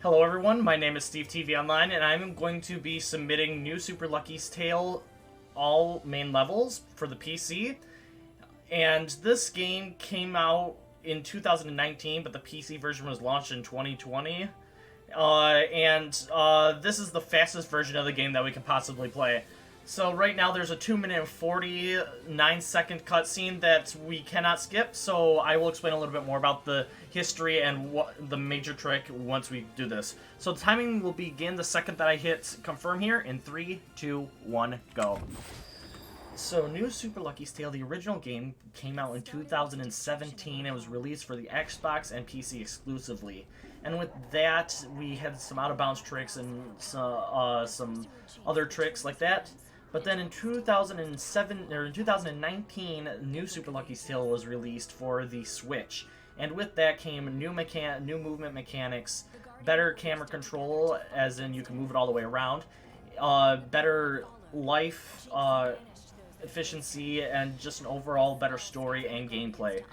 Hello everyone, my name is SteveTVOnline, and I'm going to be submitting New Super Lucky's Tale all main levels for the PC. And this game came out in 2019, but the PC version was launched in 2020. This is the fastest version of the game that we can possibly play. So right now there's a 2 minute and 49 second cutscene that we cannot skip, so I will explain a little bit more about the history and what the major trick once we do this. So the timing will begin the second that I hit confirm here in 3, 2, 1, go. So New Super Lucky's Tale, the original game, came out in 2017 and was released for the Xbox and PC exclusively. And with that, we had some out-of-bounds tricks and some other tricks like that. But then in 2019, New Super Lucky's Tale was released for the Switch, and with that came new movement mechanics, better camera control, as in you can move it all the way around, better life efficiency, and just an overall better story and gameplay.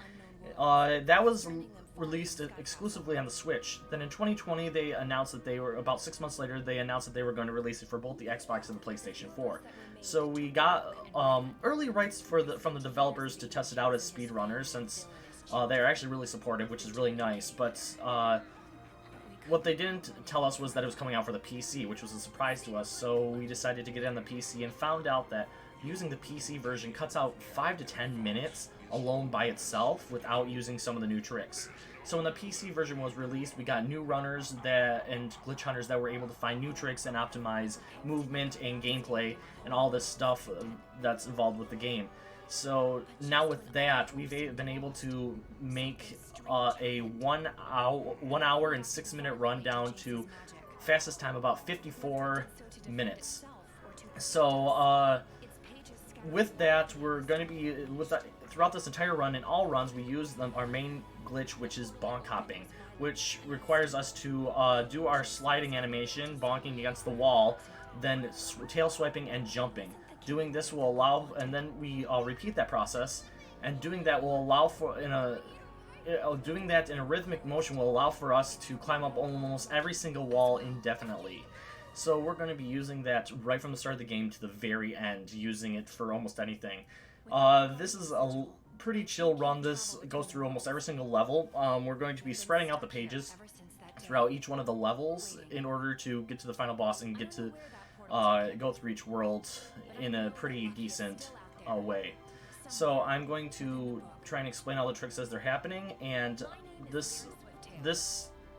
That was released exclusively on the Switch. Then in 2020, they announced that they were, about 6 months later, they announced that they were going to release it for both the Xbox and the PlayStation 4. So we got early rights from the developers to test it out as speedrunners, since they're actually really supportive, which is really nice. But what they didn't tell us was that it was coming out for the PC, which was a surprise to us. So we decided to get it on the PC and found out that using the PC version cuts out 5 to 10 minutes alone by itself without using some of the new tricks. So when the PC version was released, we got new runners and glitch hunters that were able to find new tricks and optimize movement and gameplay and all this stuff that's involved with the game. So now with that, we've been able to make a 1 hour and 6 minute run down to fastest time about 54 minutes. So with that, we're going to be throughout this entire run. In all runs, we use our main glitch, which is bonk hopping, which requires us to do our sliding animation, bonking against the wall, then tail swiping and jumping. Doing this will allow, and then we repeat that process, and doing that will allow for doing that in a rhythmic motion will allow for us to climb up almost every single wall indefinitely. So we're going to be using that right from the start of the game to the very end, using it for almost anything. This is a pretty chill run. This goes through almost every single level. We're going to be spreading out the pages throughout each one of the levels in order to get to the final boss and get to go through each world in a pretty decent way. So I'm going to try and explain all the tricks as they're happening, and this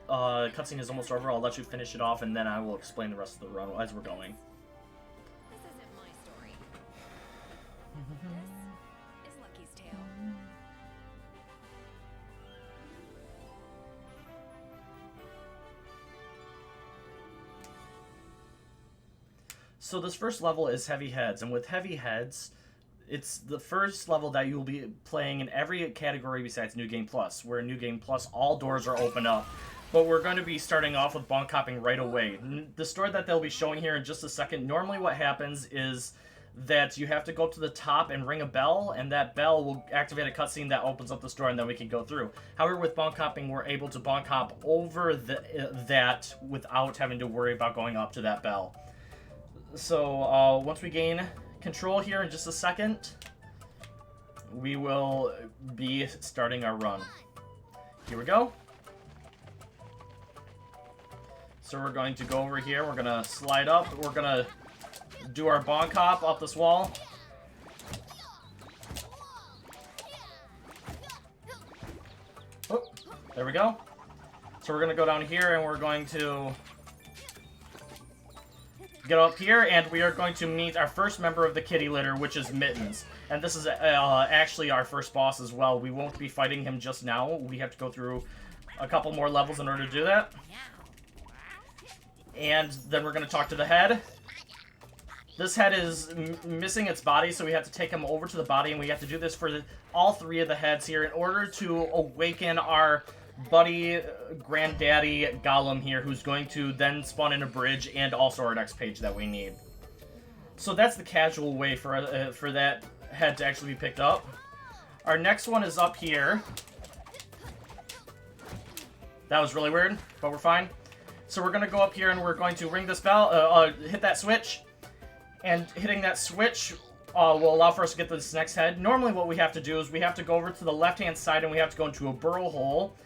cutscene is almost over. I'll let you finish it off, and then I will explain the rest of the run as we're going. This isn't my story. This is Lucky's Tale. So this first level is Heavy Heads, and with Heavy Heads, it's the first level that you'll be playing in every category besides New Game Plus, where in New Game Plus all doors are open up. But we're going to be starting off with bonk hopping right away. The story that they'll be showing here in just a second, normally what happens is that you have to go up to the top and ring a bell, and that bell will activate a cutscene that opens up the store, and then we can go through. However, with bonk hopping, we're able to bonk hop over that without having to worry about going up to that bell. So once we gain control here in just a second, we will be starting our run. Here we go. So we're going to go over here, we're going to slide up, we're going to do our bonk hop up this wall. Oh, there we go. So we're going to go down here and we're going to get up here, and we are going to meet our first member of the kitty litter, which is Mittens. And this is actually our first boss as well. We won't be fighting him just now. We have to go through a couple more levels in order to do that. And then we're going to talk to the head. This head is missing its body, so we have to take him over to the body, and we have to do this for all three of the heads here in order to awaken our buddy, granddaddy Gollum here, who's going to then spawn in a bridge and also our next page that we need. So that's the casual way for that head to actually be picked up. Our next one is up here. That was really weird, but we're fine. So we're going to go up here and we're going to ring this bell, hit that switch. And hitting that switch will allow for us to get this next head. Normally what we have to do is we have to go over to the left-hand side and we have to go into a burrow hole.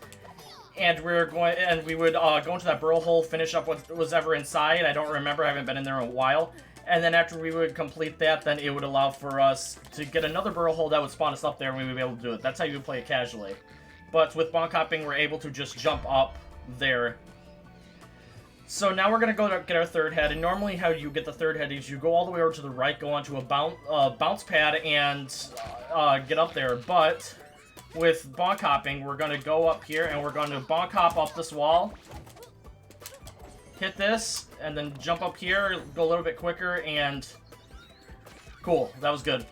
And we would go into that burrow hole, finish up what was ever inside. I don't remember, I haven't been in there in a while. And then after we would complete that, then it would allow for us to get another burrow hole that would spawn us up there and we would be able to do it. That's how you would play it casually. But with bonk hopping, we're able to just jump up there. So now we're going to go to get our third head, and normally how you get the third head is you go all the way over to the right, go onto a bounce pad, and get up there. But with bonk hopping, we're going to go up here, and we're going to bonk hop up this wall, hit this, and then jump up here, go a little bit quicker, and cool, that was good.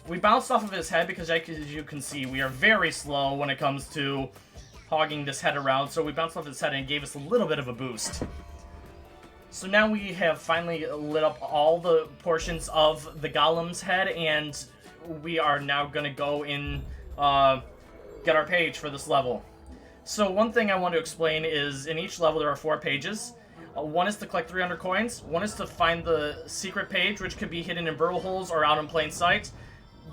We bounced off of his head because, as you can see, we are very slow when it comes to hogging this head around, so we bounced off his head and it gave us a little bit of a boost. So now we have finally lit up all the portions of the golem's head, and we are now going to go in, get our page for this level. So one thing I want to explain is in each level there are 4 pages. One is to collect 300 coins, one is to find the secret page, which could be hidden in burrow holes or out in plain sight.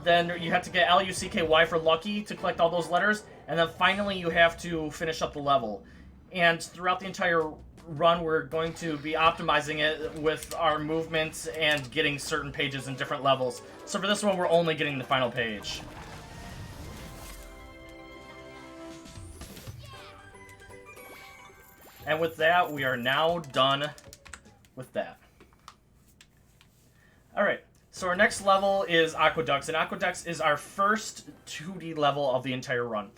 Then you have to get LUCKY for lucky to collect all those letters, and then finally you have to finish up the level. And throughout the entire run, we're going to be optimizing it with our movements and getting certain pages in different levels. So for this one, we're only getting the final page. And with that, we are now done with that. Alright, so our next level is Aqueducts, and Aqueducts is our first 2D level of the entire run.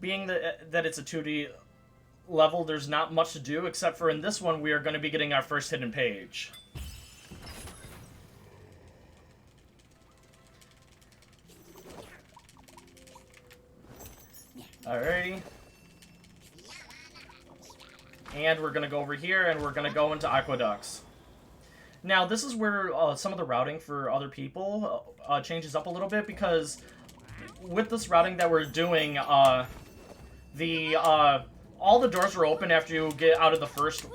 Being that it's a 2D level, there's not much to do, except for in this one, we are going to be getting our first hidden page. Alrighty. And we're going to go over here, and we're going to go into Aqueducts. Now, this is where some of the routing for other people changes up a little bit, because with this routing that we're doing, all the doors are open after you get out of the first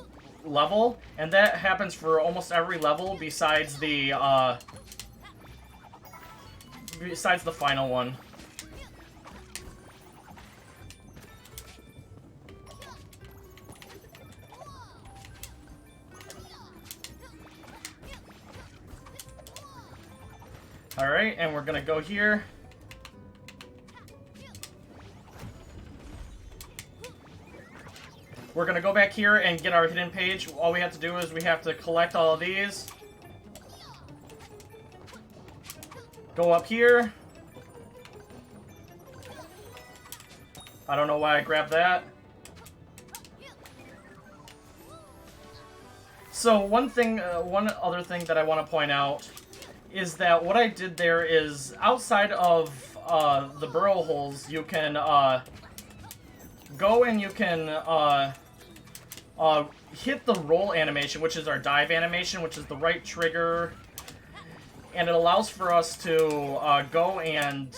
level, and that happens for almost every level besides the final one. Alright, and we're gonna go here. We're gonna go back here and get our hidden page. All we have to do is we have to collect all of these. Go up here. I don't know why I grabbed that. So one other thing that I want to point out is that what I did there is outside of the burrow holes, you can go and you can hit the roll animation, which is our dive animation, which is the right trigger, and it allows for us to go and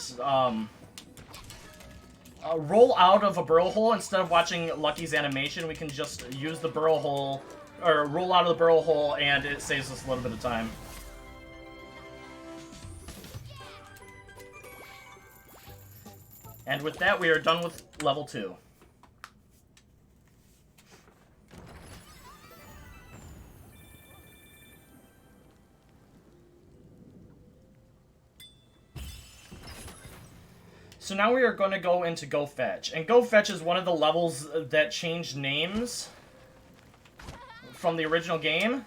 roll out of a burrow hole. Instead of watching Lucky's animation, we can just use the burrow hole, or roll out of the burrow hole, and it saves us a little bit of time. And with that, we are done with level 2. So now we are going to go into Go Fetch. And Go Fetch is one of the levels that changed names from the original game.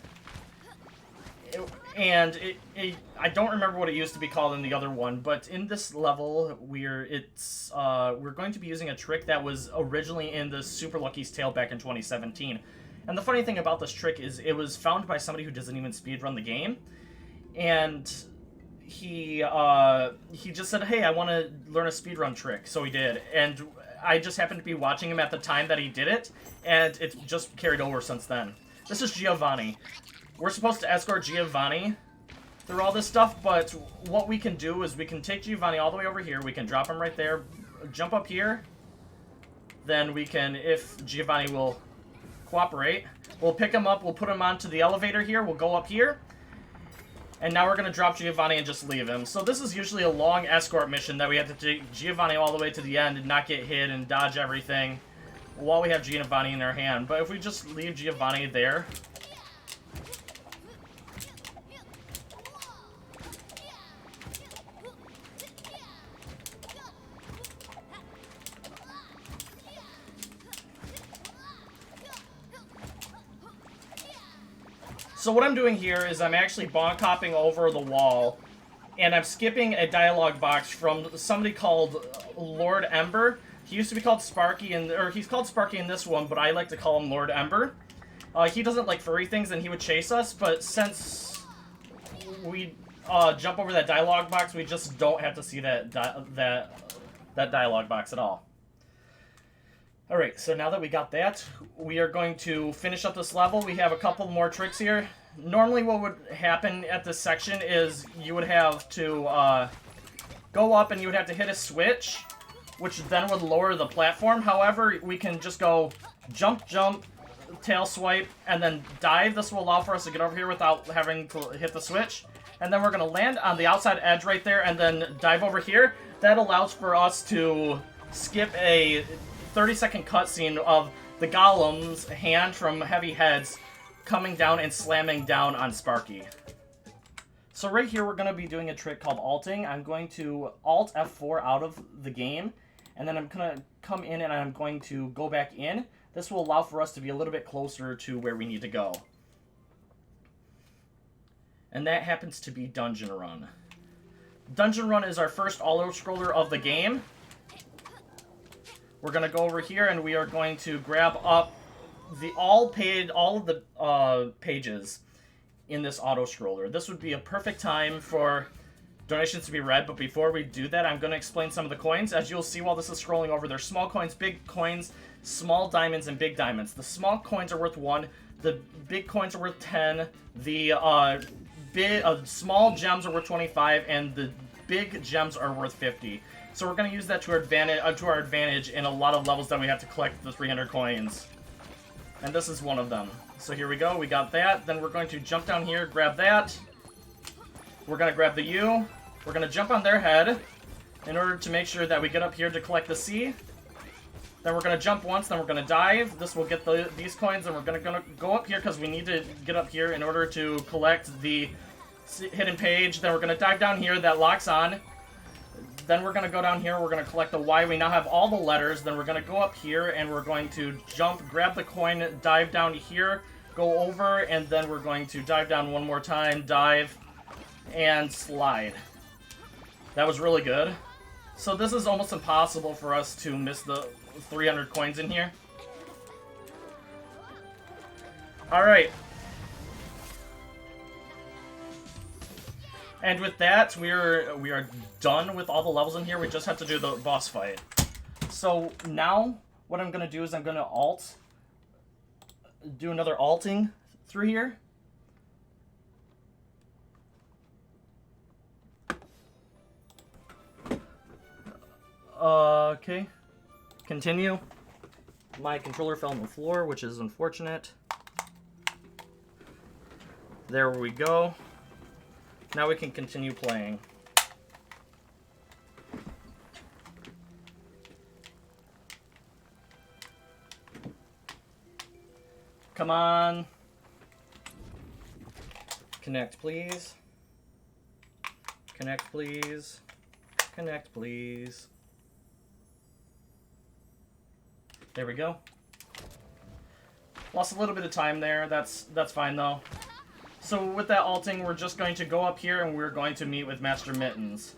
I don't remember what it used to be called in the other one, but in this level, we're going to be using a trick that was originally in the Super Lucky's Tale back in 2017. And the funny thing about this trick is it was found by somebody who doesn't even speedrun the game, and he just said, "Hey, I want to learn a speedrun trick," so he did, and I just happened to be watching him at the time that he did it, and it's just carried over since then. This is Giovanni. We're supposed to escort Giovanni through all this stuff, but what we can do is we can take Giovanni all the way over here, we can drop him right there, jump up here, then we can, if Giovanni will cooperate, We'll pick him up, we'll put him onto the elevator here, we'll go up here. And now we're going to drop Giovanni and just leave him. So this is usually a long escort mission that we have to take Giovanni all the way to the end and not get hit and dodge everything while we have Giovanni in our hand. But if we just leave Giovanni there... So what I'm doing here is I'm actually bonk hopping over the wall, and I'm skipping a dialogue box from somebody called Lord Ember. He used to be called Sparky, or he's called Sparky in this one, but I like to call him Lord Ember. He doesn't like furry things, and he would chase us, but since we jump over that dialogue box, we just don't have to see that dialogue box at all. Alright, so now that we got that, we are going to finish up this level. We have a couple more tricks here. Normally what would happen at this section is you would have to go up and you would have to hit a switch, which then would lower the platform. However, we can just go jump, jump, tail swipe, and then dive. This will allow for us to get over here without having to hit the switch. And then we're going to land on the outside edge right there and then dive over here. That allows for us to skip a 30-second cutscene of the Golem's hand from Heavy Heads coming down and slamming down on Sparky. So right here we're going to be doing a trick called alting. I'm going to alt F4 out of the game, and then I'm going to come in and I'm going to go back in. This will allow for us to be a little bit closer to where we need to go. And that happens to be Dungeon Run. Dungeon Run is our first auto-scroller of the game. We're going to go over here and we are going to grab up all of the pages in this auto-scroller. This would be a perfect time for donations to be read, but before we do that, I'm going to explain some of the coins. As you'll see while this is scrolling over, there's small coins, big coins, small diamonds, and big diamonds. The small coins are worth 1, the big coins are worth 10, the small gems are worth 25, and the big gems are worth 50. So we're going to use that to our advantage in a lot of levels that we have to collect the 300 coins. And this is one of them. So here we go, we got that. Then we're going to jump down here, grab that. We're going to grab the U. We're going to jump on their head in order to make sure that we get up here to collect the C. Then we're going to jump once, then we're going to dive. This will get these coins, and we're going to go up here because we need to get up here in order to collect the hidden page. Then we're going to dive down here, that locks on. Then we're going to go down here, we're going to collect the Y. We now have all the letters. Then we're going to go up here, and we're going to jump, grab the coin, dive down here, go over, and then we're going to dive down one more time, dive, and slide. That was really good. So this is almost impossible for us to miss the 300 coins in here. Alright. And with that, we are done with all the levels in here. We just have to do the boss fight. So now, what I'm going to do is I'm going to do another alting through here. Okay. Continue. My controller fell on the floor, which is unfortunate. There we go. Now we can continue playing. Come on. Connect, please. Connect, please. Connect, please. There we go. Lost a little bit of time there. That's fine though. So with that alting, we're just going to go up here and we're going to meet with Master Mittens.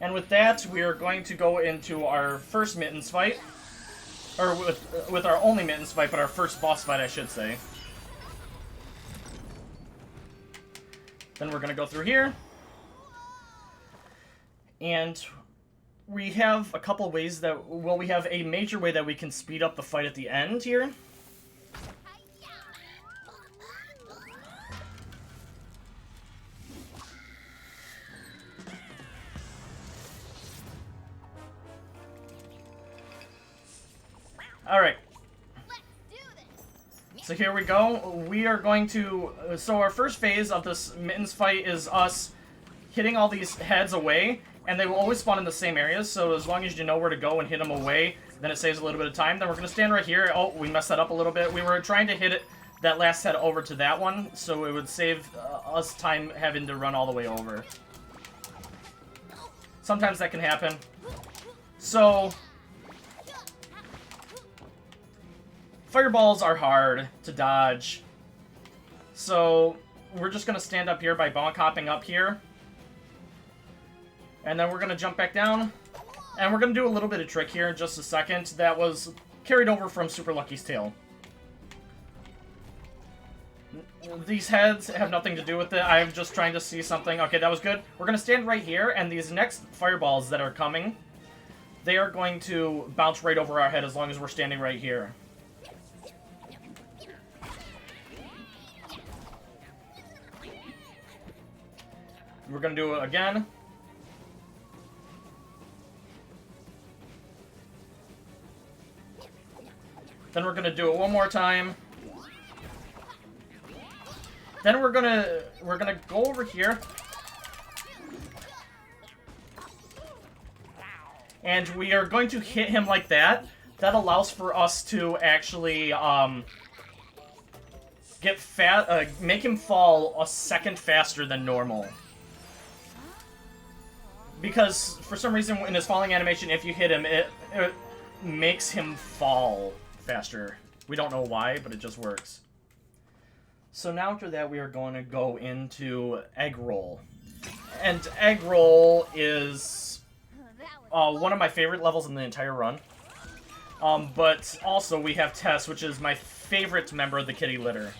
And with that, we are going to go into our first Mittens fight. Or with our only Mittens fight, but our first boss fight, I should say. Then we're going to go through here. And we have a couple ways that, well, we have a major way that we can speed up the fight at the end here. Alright. So here we go. We are going to... So our first phase of this Mittens fight is us hitting all these heads away, and they will always spawn in the same areas, so as long as you know where to go and hit them away, then it saves a little bit of time. Then we're going to stand right here. Oh, we messed that up a little bit. We were trying to hit it, that last head over to that one, so it would save us time having to run all the way over. Sometimes that can happen. So... Fireballs are hard to dodge. So, we're just going to stand up here by bonk hopping up here. And then we're going to jump back down. And we're going to do a little bit of trick here in just a second. That was carried over from Super Lucky's tail. These heads have nothing to do with it. I'm just trying to see something. Okay, that was good. We're going to stand right here, and these next fireballs that are coming, they are going to bounce right over our head as long as we're standing right here. We're going to do it again. Then we're going to do it one more time. Then we're going to go over here. And we are going to hit him like that. That allows for us to actually make him fall a second faster than normal. Because, for some reason, in his falling animation, if you hit him, it makes him fall faster. We don't know why, but it just works. So now after that, we are going to go into Egg Roll. And Egg Roll is one of my favorite levels in the entire run. But also, we have Tess, which is my favorite member of the kitty litter.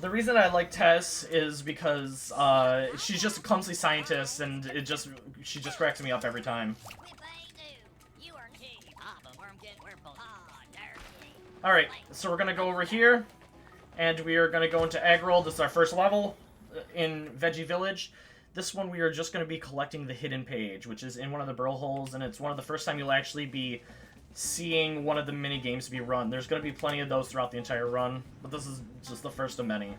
The reason I like Tess is because she's just a clumsy scientist, and she just cracks me up every time. Alright, so we're gonna go over here, and we are gonna go into Egg Roll. This is our first level in Veggie Village. This one we are just gonna be collecting the hidden page, which is in one of the burrow holes, and it's one of the first time you'll actually be seeing one of the mini games be run. There's going to be plenty of those throughout the entire run, but this is just the first of many.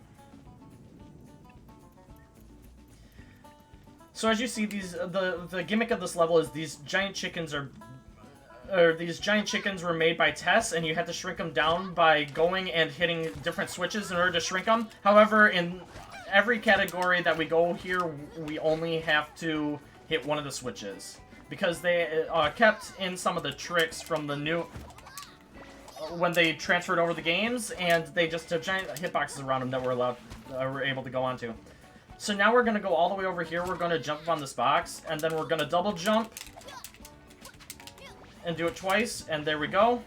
So as you see, the gimmick of this level is these giant chickens were made by Tess, and you have to shrink them down by going and hitting different switches in order to shrink them. However, in every category that we go here, we only have to hit one of the switches. Because they kept in some of the tricks from the new... when they transferred over the games, and they just have giant hitboxes around them that we're able to go onto. So now we're going to go all the way over here. We're going to jump on this box, and then we're going to double jump and do it twice, and there we go.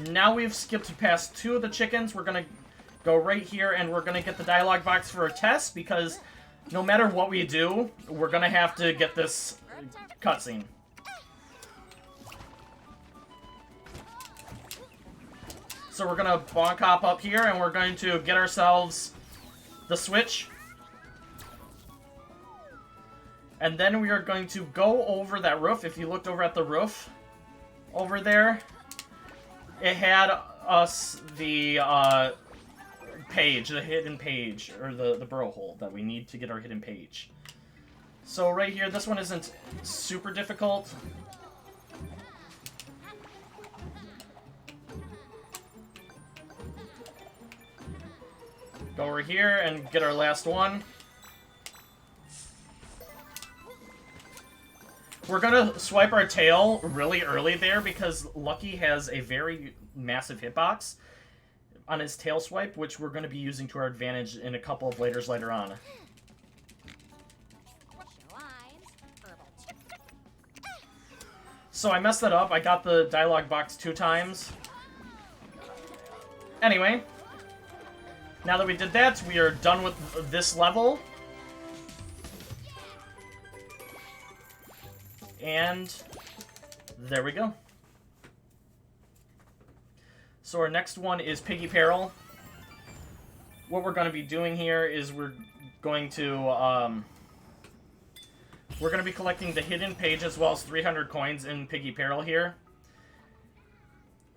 Now we've skipped past two of the chickens. We're going to go right here, and we're going to get the dialogue box for a test, because no matter what we do, we're going to have to get this cutscene. So we're going to bonk hop up here, and we're going to get ourselves the switch. And then we are going to go over that roof. If you looked over at the roof over there, it had us the page, the hidden page, or the burrow hole that we need to get our hidden page. So right here, this one isn't super difficult. Go over here and get our last one. We're gonna swipe our tail really early there because Lucky has a very massive hitbox on his tail swipe, which we're gonna be using to our advantage in a couple of laters later on. So I messed that up. I got the dialogue box 2 times. Anyway. Now that we did that, we are done with this level. And there we go. So our next one is Piggy Peril. What we're going to be doing here is we're going to be collecting the hidden page as well as 300 coins in Piggy Peril here,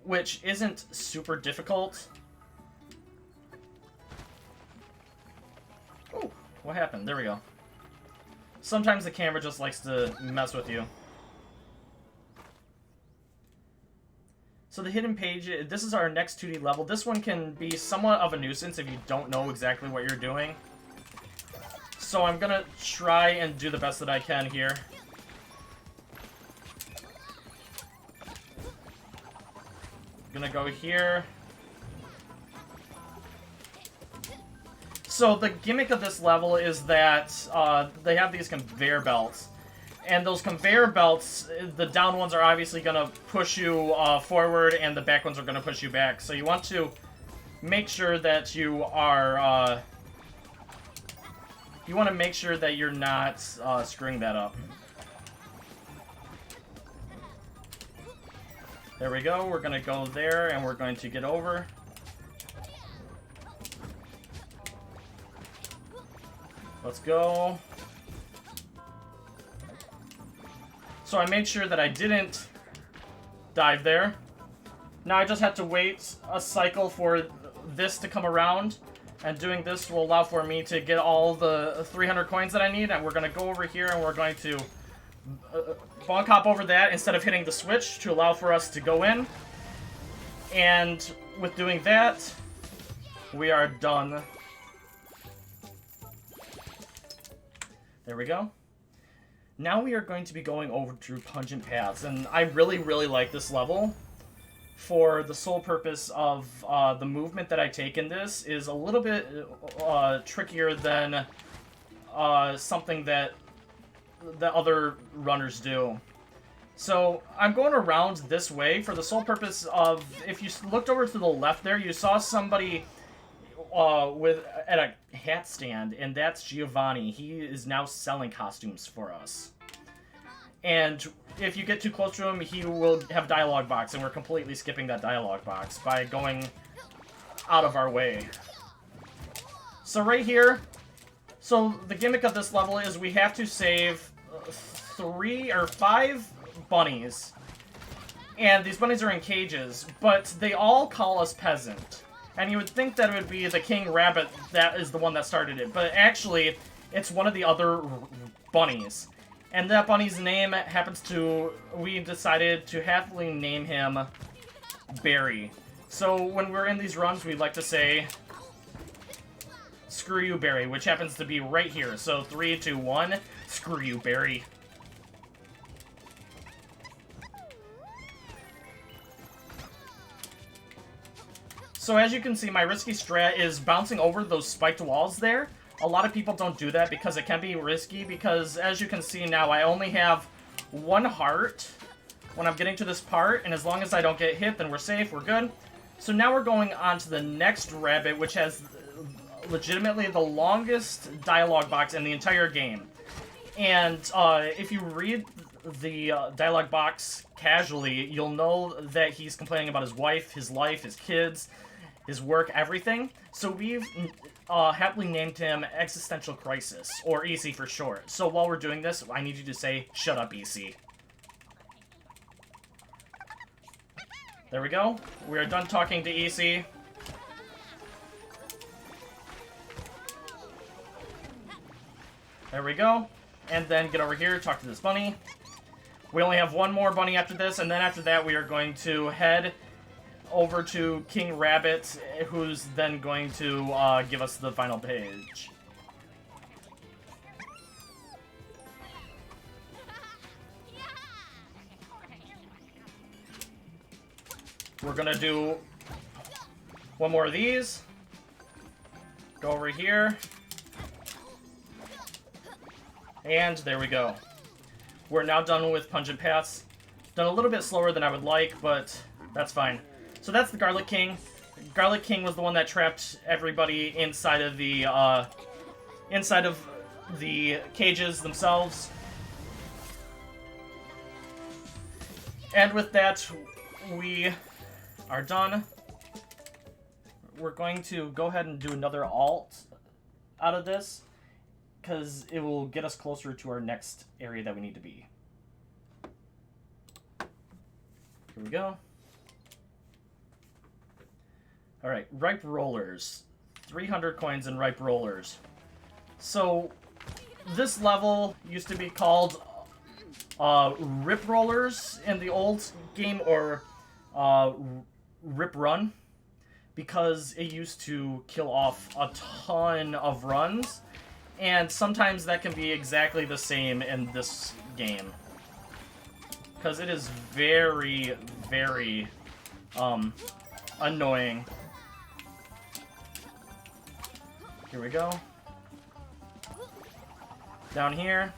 which isn't super difficult. Oh, what happened? There we go. Sometimes the camera just likes to mess with you. So the hidden page, this is our next 2D level. This one can be somewhat of a nuisance if you don't know exactly what you're doing. So I'm gonna try and do the best that I can here. Gonna go here. So the gimmick of this level is that they have these conveyor belts. And those conveyor belts, the down ones are obviously going to push you forward, and the back ones are going to push you back. So you want to make sure that you are... you want to make sure that you're not screwing that up. There we go. We're going to go there, and we're going to get over. Let's go. So I made sure that I didn't dive there. Now I just have to wait a cycle for this to come around. And doing this will allow for me to get all the 300 coins that I need. And we're going to go over here and we're going to bonk hop over that instead of hitting the switch to allow for us to go in. And with doing that, we are done. There we go. Now we are going to be going over to Pungent Paths, and I really, really like this level for the sole purpose of the movement that I take in this is a little bit trickier than something that the other runners do. So I'm going around this way for the sole purpose of, if you looked over to the left there, you saw somebody at a hat stand, and that's Giovanni. He is now selling costumes for us. And if you get too close to him, he will have dialogue box, and we're completely skipping that dialogue box by going out of our way. So right here, so the gimmick of this level is we have to save 3 or 5 bunnies. And these bunnies are in cages, but they all call us peasant. And you would think that it would be the king rabbit that is the one that started it, but actually, it's one of the other bunnies. And that bunny's name happens to... we decided to happily name him Barry. So when we're in these runs, we like to say, "Screw you, Barry," which happens to be right here. So 3, 2, 1, screw you, Barry. So as you can see, my risky strat is bouncing over those spiked walls there. A lot of people don't do that because it can be risky, because as you can see now, I only have 1 heart when I'm getting to this part, and as long as I don't get hit, then we're safe, we're good. So now we're going on to the next rabbit, which has legitimately the longest dialogue box in the entire game. And if you read the dialogue box casually, you'll know that he's complaining about his wife, his life, his kids, his work, everything. So we've happily named him Existential Crisis, or EC for short. So while we're doing this, I need you to say, "Shut up, EC." There we go. We are done talking to EC. There we go. And then get over here, talk to this bunny. We only have 1 more bunny after this, and then after that we are going to head over to King Rabbit, who's then going to give us the final page. We're gonna do 1 more of these. Go over here. And there we go. We're now done with Pungent Paths. Done a little bit slower than I would like, but that's fine. So that's the Garlic King. Garlic King was the one that trapped everybody inside of the cages themselves. And with that, we are done. we're going to go ahead and do another alt out of this, because it will get us closer to our next area that we need to be. Here we go. Alright, ripe rollers. 300 coins in ripe rollers. So, this level used to be called Rip Rollers in the old game, or Rip Run, because it used to kill off a ton of runs, and sometimes that can be exactly the same in this game, because it is very, very annoying. Here we go. Down here.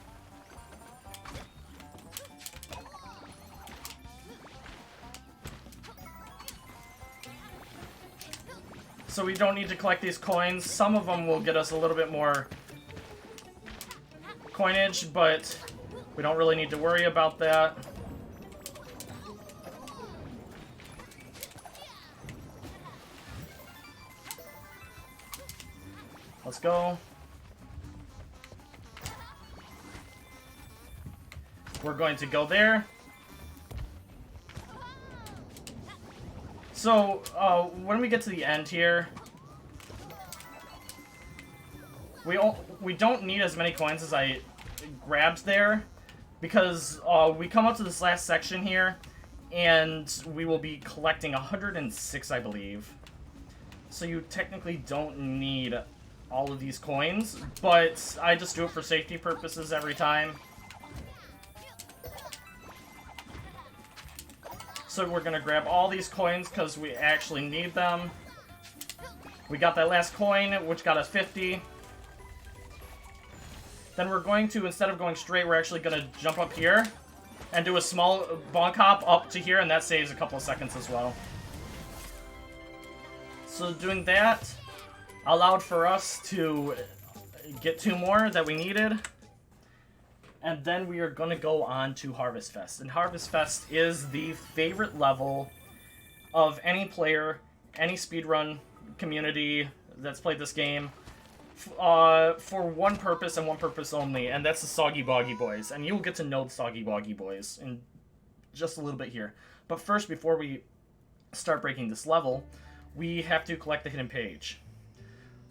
So we don't need to collect these coins. Some of them will get us a little bit more coinage, but we don't really need to worry about that. Let's go. We're going to go there. So, when we get to the end here, we don't need as many coins as I grabbed there, because we come up to this last section here, and we will be collecting 106, I believe. So you technically don't need all of these coins, but I just do it for safety purposes every time. So we're gonna grab all these coins because we actually need them. We got that last coin, which got us 50. Then we're going to, instead of going straight, we're actually gonna jump up here and do a small bonk hop up to here, and that saves a couple of seconds as well. So doing that allowed for us to get 2 more that we needed. And then we are going to go on to Harvest Fest. And Harvest Fest is the favorite level of any player, any speedrun community that's played this game, for one purpose and one purpose only, and that's the Soggy Boggy Boys. And you'll get to know the Soggy Boggy Boys in just a little bit here. But first, before we start breaking this level, we have to collect the hidden page.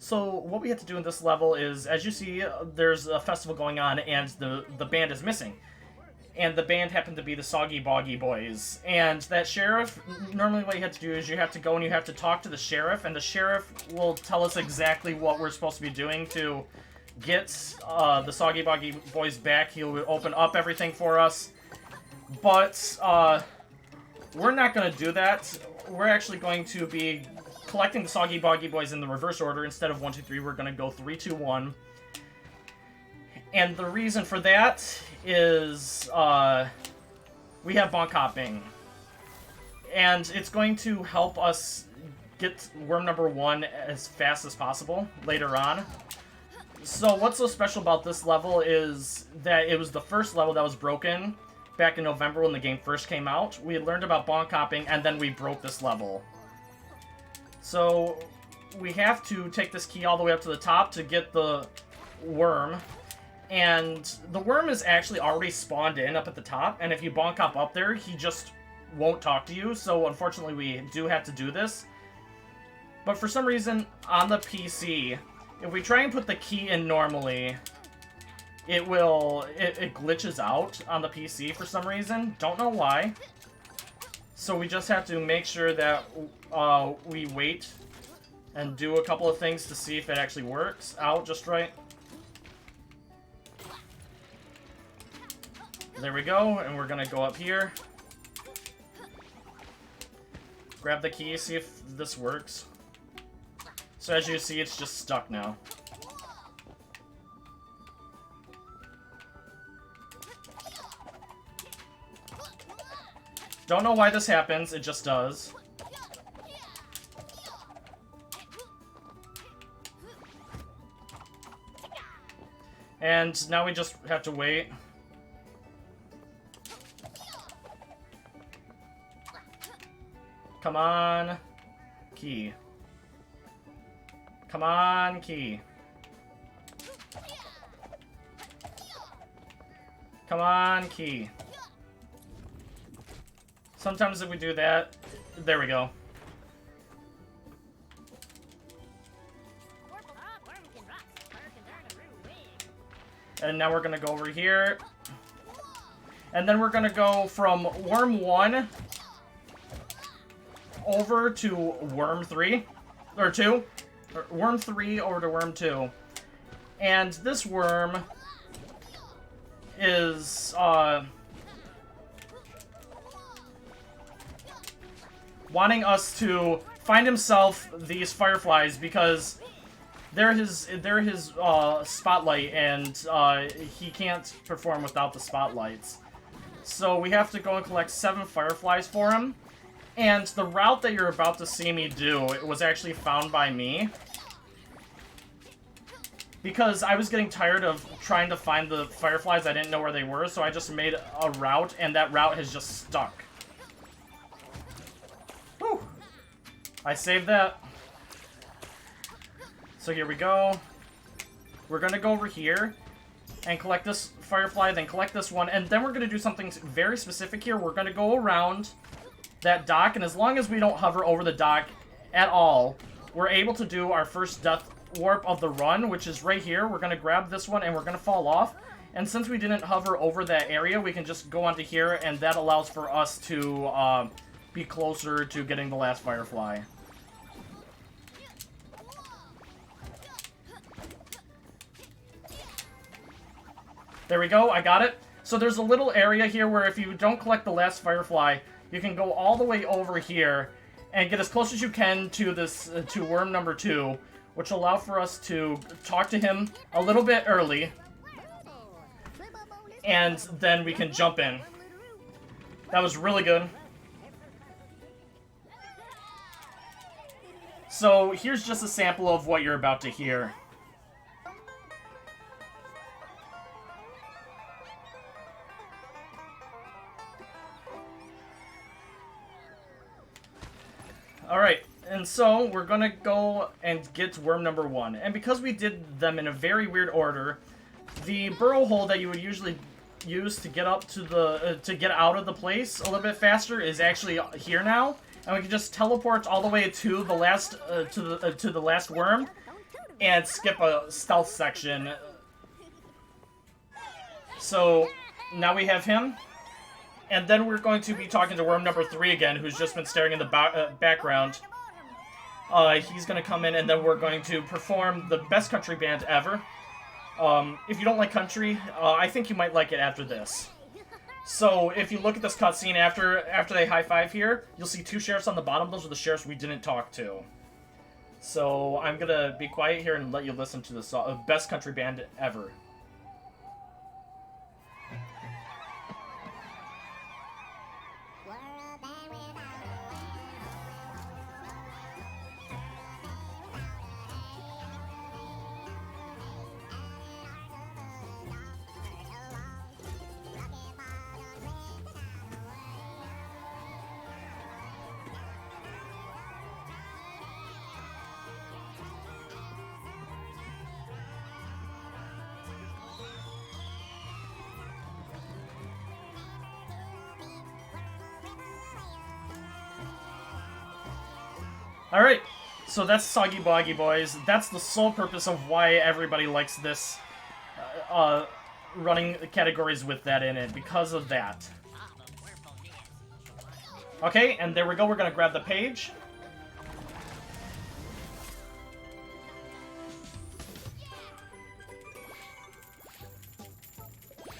So what we have to do in this level is, as you see, there's a festival going on, and the band is missing. And the band happened to be the Soggy Boggy Boys. And that sheriff, normally what you have to do is you have to go and you have to talk to the sheriff, and the sheriff will tell us exactly what we're supposed to be doing to get the Soggy Boggy Boys back. He'll open up everything for us. But we're not going to do that. We're actually going to be collecting the Soggy Boggy Boys in the reverse order. Instead of 1, 2, 3, we're going to go 3, 2, 1. And the reason for that is we have bonk hopping. And it's going to help us get worm number 1 as fast as possible later on. So what's so special about this level is that it was the first level that was broken back in November when the game first came out. We had learned about bonk hopping, and then we broke this level. So we have to take this key all the way up to the top to get the worm. And the worm is actually already spawned in up at the top, and if you bonk hop up there, he just won't talk to you. So unfortunately, we do have to do this. But for some reason, on the PC, if we try and put the key in normally, it glitches out on the PC for some reason. Don't know why. So we just have to make sure that we wait and do a couple of things to see if it actually works out just right. There we go, and we're gonna go up here. Grab the key, see if this works. So as you see, it's just stuck now. Don't know why this happens, it just does. And now we just have to wait. Come on. Key. Come on, key. Come on, key. Sometimes if we do that... There we go. And now we're gonna go over here. And then we're gonna go from worm 1 over to worm 3. Or 2. Or worm 3 over to worm 2. And this worm is, wanting us to find himself these fireflies because they're his spotlight, and he can't perform without the spotlights. So we have to go and collect 7 fireflies for him. And the route that you're about to see me do, it was actually found by me. Because I was getting tired of trying to find the fireflies, I didn't know where they were, so I just made a route, and that route has just stuck. Whew. I saved that. So here we go. We're gonna go over here and collect this firefly, then collect this one, and then we're gonna do something very specific here. We're gonna go around that dock, and as long as we don't hover over the dock at all, we're able to do our first death warp of the run, which is right here. We're gonna grab this one and we're gonna fall off, and since we didn't hover over that area, we can just go onto here, and that allows for us to be closer to getting the last firefly. There we go, I got it. So there's a little area here where if you don't collect the last firefly, you can go all the way over here and get as close as you can to this to worm number 2, which will allow for us to talk to him a little bit early, and then we can jump in. That was really good. So here's just a sample of what you're about to hear. Alright, and so we're gonna go and get worm number 1. And because we did them in a very weird order, the burrow hole that you would usually use to get up to the to get out of the place a little bit faster is actually here now, and we can just teleport all the way to the last to the last worm and skip a stealth section. So now we have him. And then we're going to be talking to worm number 3 again, who's just been staring in the background. He's going to come in, and then we're going to perform the best country band ever. If you don't like country, I think you might like it after this. So if you look at this cutscene after they high-five here, you'll see 2 sheriffs on the bottom. Those are the sheriffs we didn't talk to. So I'm going to be quiet here and let you listen to the best country band ever. Alright, so that's Soggy Boggy Boys. That's the sole purpose of why everybody likes this, running categories with that in it, because of that. Okay, and there we go, we're gonna grab the page.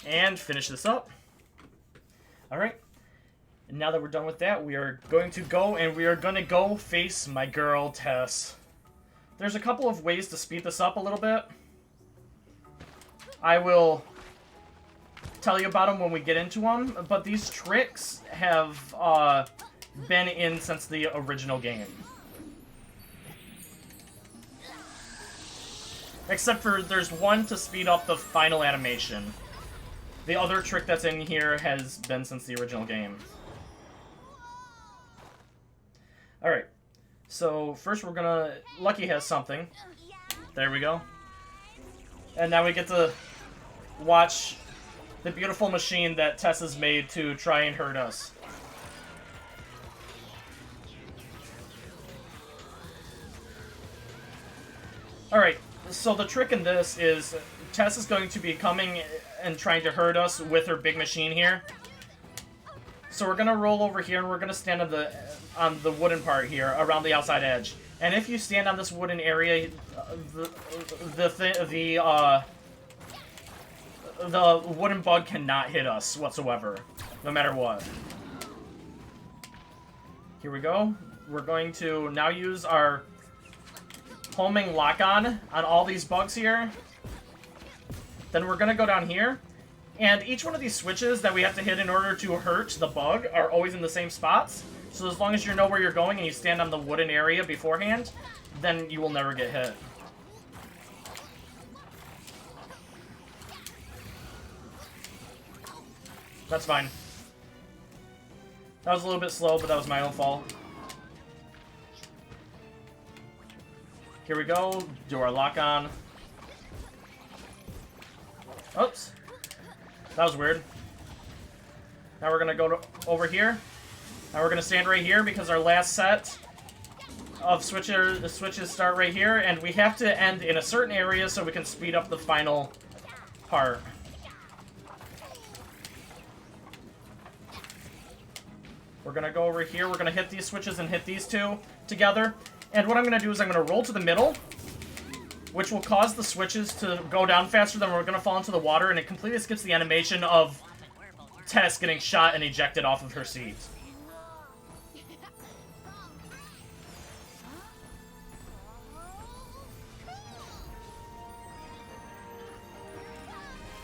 And finish this up. Alright. And now that we're done with that, we are going to go, and we are going to go face my girl, Tess. There's a couple of ways to speed this up a little bit. I will tell you about them when we get into them, but these tricks have been in since the original game. Except for there's one to speed up the final animation. The other trick that's in here has been since the original game. Alright, So first we're gonna... Lucky has something. There we go. And now we get to watch the beautiful machine that Tess has made to try and hurt us. Alright, so the trick in this is Tess is going to be coming and trying to hurt us with her big machine here. So we're gonna roll over here and we're gonna stand on the wooden part here around the outside edge. And if you stand on this wooden area, the wooden bug cannot hit us whatsoever, no matter what. Here we go. We're going to now use our homing lock-on all these bugs here. Then we're gonna go down here. And each one of these switches that we have to hit in order to hurt the bug are always in the same spots. So as long as you know where you're going and you stand on the wooden area beforehand, then you will never get hit. That's fine. That was a little bit slow, but that was my own fault. Here we go. Do our lock-on. Oops. That was weird. Now we're going to go over here. Now we're going to stand right here because our last set of switches start right here. And we have to end in a certain area so we can speed up the final part. We're going to go over here. We're going to hit these switches and hit these two together. And what I'm going to do is I'm going to roll to the middle, which will cause the switches to go down faster. Then we're going to fall into the water, and it completely skips the animation of Tess getting shot and ejected off of her seat.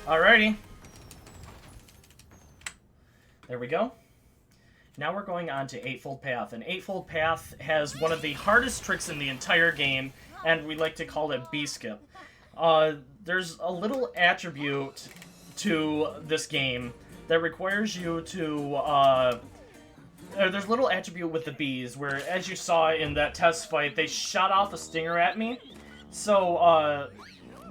Alrighty. There we go. Now we're going on to Eightfold Path, and Eightfold Path has one of the hardest tricks in the entire game, and we like to call it B-skip. There's a little attribute to this game that requires you to, there's a little attribute with the bees, where, as you saw in that test fight, they shot off a stinger at me. So,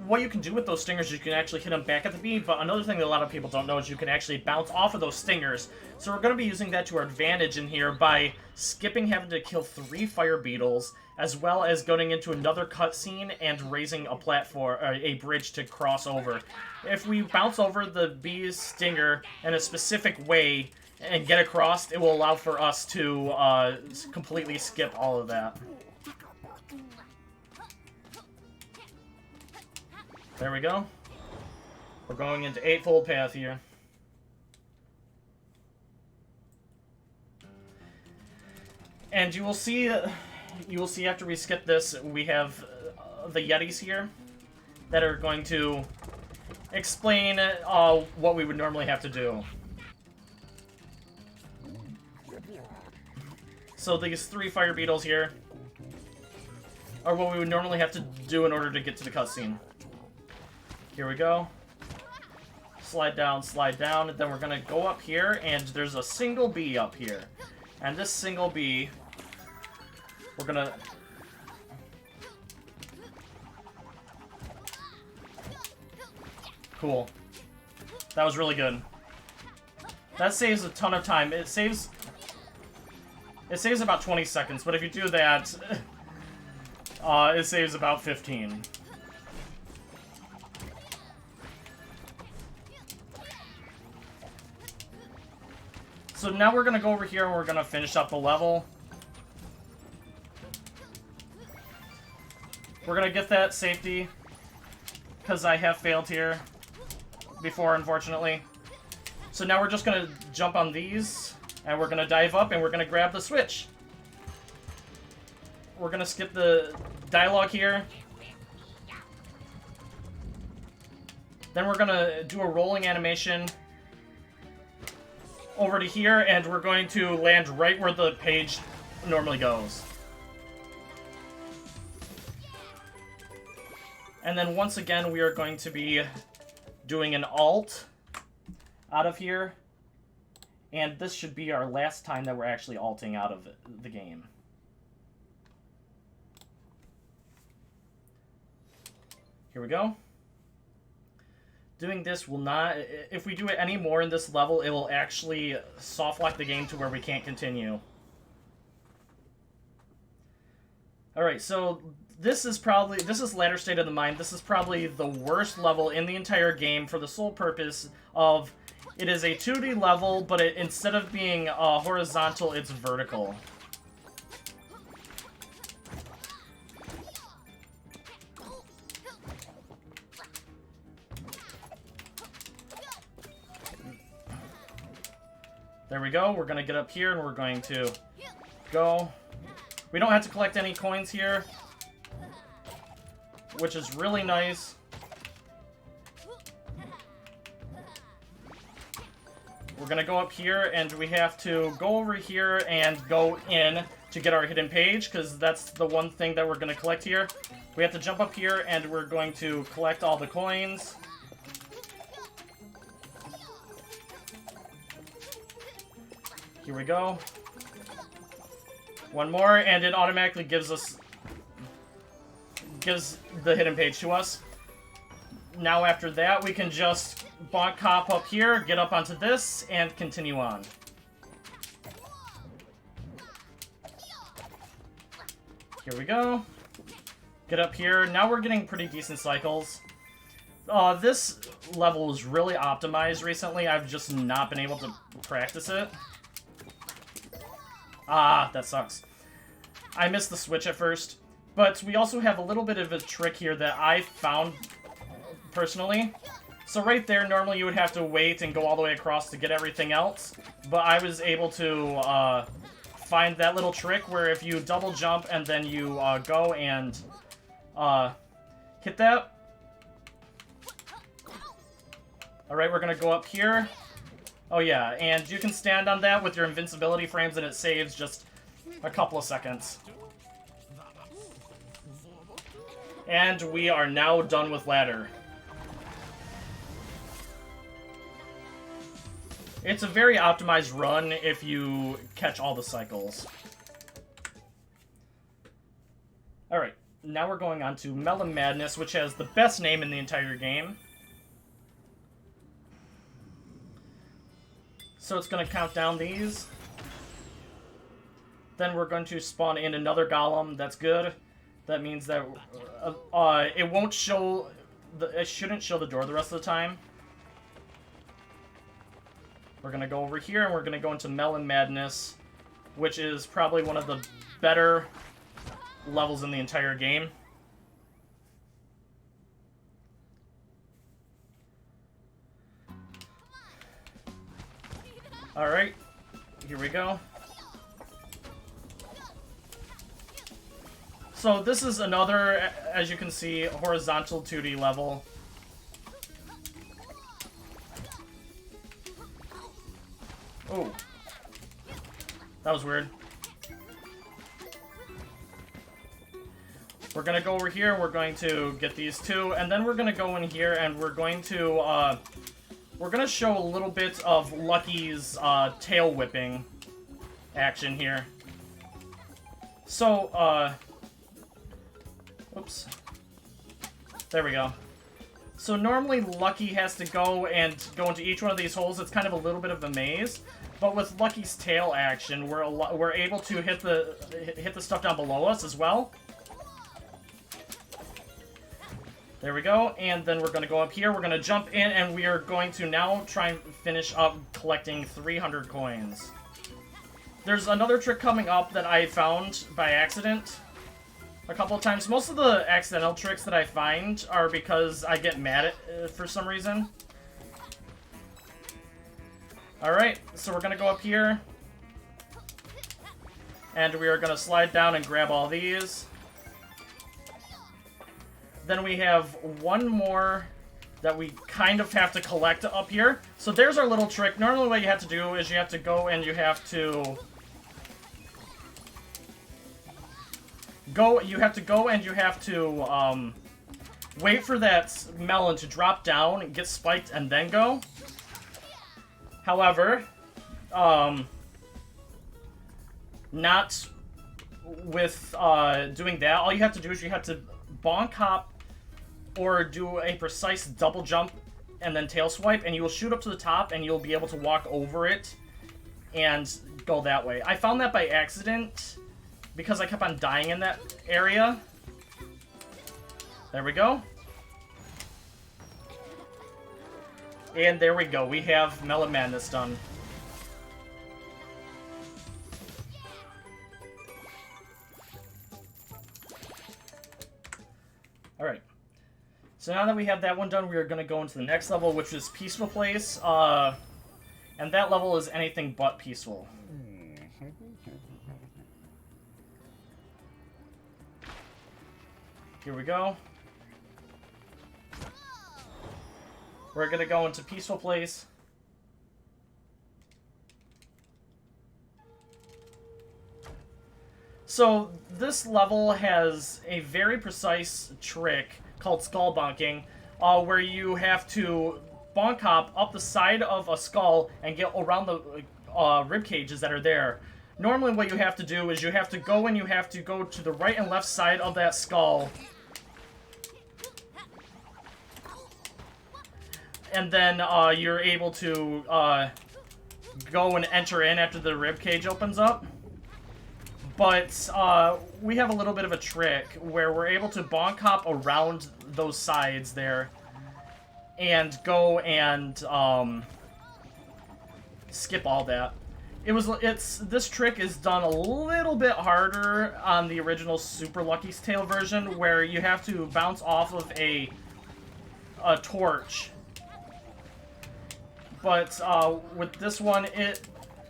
what you can do with those stingers is you can actually hit them back at the bee, but another thing that a lot of people don't know is you can actually bounce off of those stingers. So we're going to be using that to our advantage in here by skipping having to kill 3 fire beetles, as well as going into another cutscene and raising a platform, a bridge to cross over. If we bounce over the bee's stinger in a specific way and get across, it will allow for us to completely skip all of that. There we go. We're going into Eightfold Path here. And you will see after we skip this, we have the Yetis here that are going to explain what we would normally have to do. So these 3 fire beetles here are what we would normally have to do in order to get to the cutscene. Here we go. Slide down, and then we're gonna go up here, and there's a single bee up here. And this single bee, we're gonna... Cool. That was really good. That saves a ton of time. It saves about 20 seconds, but if you do that, it saves about 15. So now we're going to go over here and we're going to finish up the level. We're going to get that safety, because I have failed here before, unfortunately. So now we're just going to jump on these, and we're going to dive up, and we're going to grab the switch. We're going to skip the dialogue here. Then we're going to do a rolling animation over to here, and we're going to land right where the page normally goes. And then once again, we are going to be doing an alt out of here. And this should be our last time that we're actually alting out of the game. Here we go. Doing this will not... If we do it any more in this level, it will actually soft lock the game to where we can't continue. Alright, so this is Latter State of the Mind. This is probably the worst level in the entire game for the sole purpose of... It is a 2D level, but instead of being horizontal, it's vertical. There we go. We're going to get up here, and we're going to go. We don't have to collect any coins here, which is really nice. We're going to go up here, and we have to go over here and go in to get our hidden page, because that's the one thing that we're going to collect here. We have to jump up here, and we're going to collect all the coins. Here we go. One more, and it automatically gives the hidden page to us. Now after that, we can just bonk hop up here, get up onto this, and continue on. Here we go. Get up here. Now we're getting pretty decent cycles. This level is really optimized recently. I've just not been able to practice it. Ah, that sucks. I missed the switch at first. But we also have a little bit of a trick here that I found personally. So right there, normally you would have to wait and go all the way across to get everything else. But I was able to find that little trick where if you double jump and then you go and hit that. Alright, we're going to go up here. Oh yeah, and you can stand on that with your invincibility frames and it saves just a couple of seconds. And we are now done with ladder. It's a very optimized run if you catch all the cycles. Alright, now we're going on to Melon Madness, which has the best name in the entire game. So it's going to count down these. Then we're going to spawn in another golem. That's good. That means that it won't show... It shouldn't show the door the rest of the time. We're going to go over here, and we're going to go into Melon Madness, which is probably one of the better levels in the entire game. Alright, here we go. So this is another, as you can see, horizontal 2D level. Oh. That was weird. We're going to go over here, and we're going to get these two, and then we're going to go in here, and we're going to show a little bit of Lucky's tail whipping action here. So, oops. There we go. So normally Lucky has to go into each one of these holes. It's kind of a little bit of a maze. But with Lucky's tail action, we're able to hit the stuff down below us as well. There we go, and then we're going to go up here, we're going to jump in, and we are going to now try and finish up collecting 300 coins. There's another trick coming up that I found by accident a couple of times. Most of the accidental tricks that I find are because I get mad at for some reason. Alright, so we're going to go up here, and we are going to slide down and grab all these. Then we have one more that we kind of have to collect up here. So there's our little trick. Normally what you have to do is you have to go and you have to... wait for that melon to drop down and get spiked and then go. However, not with doing that. All you have to do is you have to bonk hop or do a precise double jump and then tail swipe, and you will shoot up to the top, and you'll be able to walk over it and go that way. I found that by accident because I kept on dying in that area. There we go. And there we go. We have Melon Madness done. Alright. So now that we have that one done, we are going to go into the next level, which is Peaceful Place. And that level is anything but peaceful. Here we go. We're gonna go into Peaceful Place. So this level has a very precise trick called skull bonking, where you have to bonk hop up the side of a skull and get around the rib cages that are there. Normally what you have to do is you have to go to the right and left side of that skull. And then you're able to go and enter in after the rib cage opens up. But we have a little bit of a trick where we're able to bonk hop around those sides there and go and skip all that. This trick is done a little bit harder on the original Super Lucky's Tale version, where you have to bounce off of a torch. But with this one, it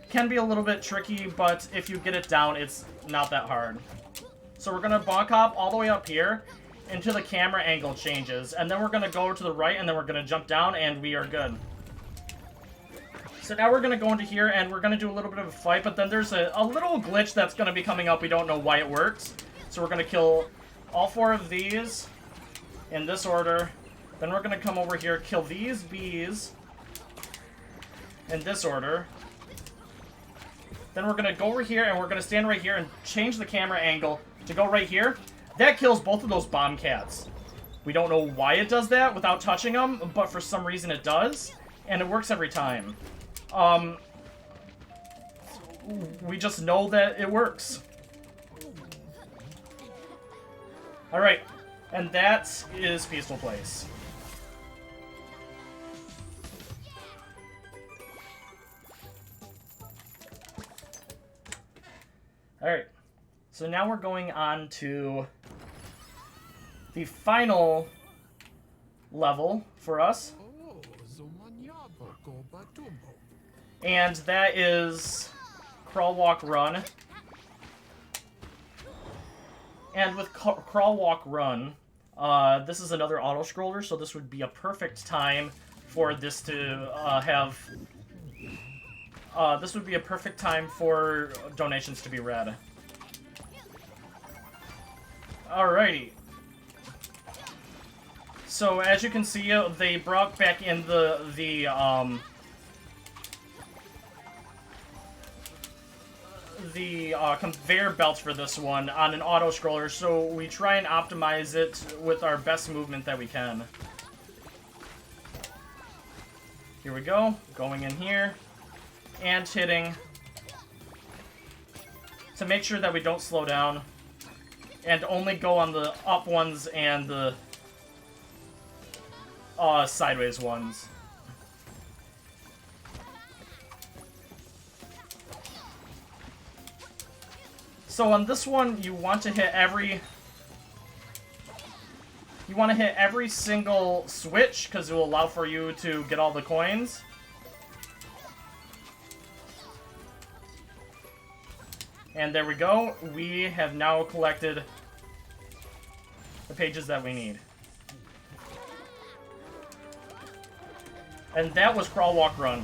can be a little bit tricky, but if you get it down, it's not that hard. So we're going to bonk hop all the way up here until the camera angle changes. And then we're going to go to the right, and then we're going to jump down, and we are good. So now we're going to go into here, and we're going to do a little bit of a fight, but then there's a little glitch that's going to be coming up. We don't know why it works. So we're going to kill all 4 of these in this order. Then we're going to come over here, kill these bees in this order. Then we're going to go over here, and we're going to stand right here and change the camera angle to go right here. That kills both of those bomb cats. We don't know why it does that without touching them, but for some reason it does, and it works every time. We just know that it works. Alright, and that is Peaceful Place. Alright, so now we're going on to the final level for us. And that is Crawl, Walk, Run. And with Crawl, Walk, Run, this is another auto-scroller, so this would be a perfect time for this to have... this would be a perfect time for donations to be read. Alrighty. So as you can see, they brought back in the conveyor belt for this one on an auto scroller, so we try and optimize it with our best movement that we can. Here we go, going in here and hitting to make sure that we don't slow down and only go on the up ones and the sideways ones. So on this one, you want to hit every single switch because it will allow for you to get all the coins. And there we go. We have now collected the pages that we need. And that was Crawl, Walk, Run.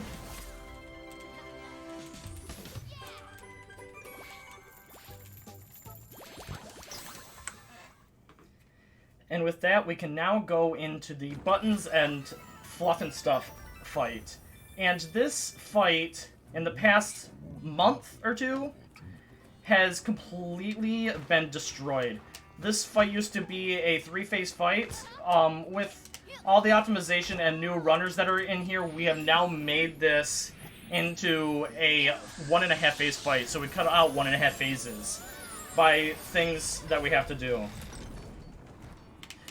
And with that, we can now go into the buttons and fluff and stuff fight. And this fight, in the past month or two, has completely been destroyed. This fight used to be a 3-phase fight. With all the optimization and new runners that are in here, we have now made this into a 1.5 phase fight. So we cut out 1.5 phases by things that we have to do.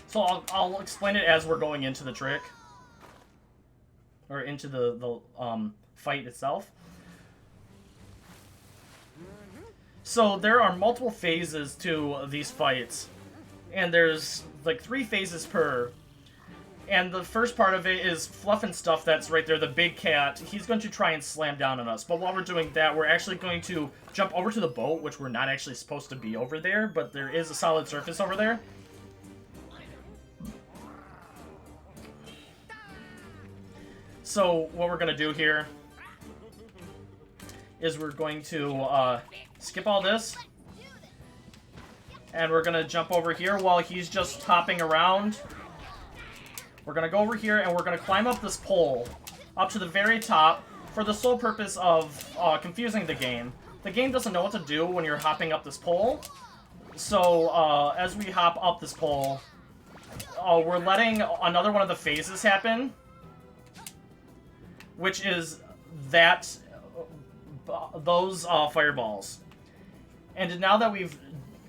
So I'll explain it as we're going into the trick. Or into the fight itself. So there are multiple phases to these fights. And there's like 3 phases per. And the first part of it is Fluff and Stuff that's right there, the big cat. He's going to try and slam down on us. But while we're doing that, we're actually going to jump over to the boat, which we're not actually supposed to be over there, but there is a solid surface over there. So what we're going to do here is we're going to skip all this. And we're going to jump over here while he's just hopping around. We're going to go over here and we're going to climb up this pole up to the very top for the sole purpose of confusing the game. The game doesn't know what to do when you're hopping up this pole. So as we hop up this pole, we're letting another one of the phases happen, which is those fireballs. And now that we've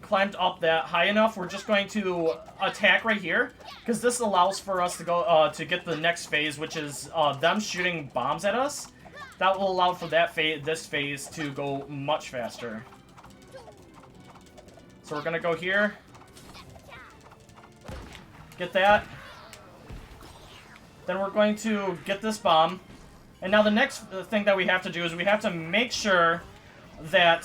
climbed up that high enough, we're just going to attack right here, because this allows for us to go to get the next phase, which is them shooting bombs at us. That will allow for this phase to go much faster. So we're gonna go here, get that, then we're going to get this bomb, and now the next thing that we have to do is we have to make sure that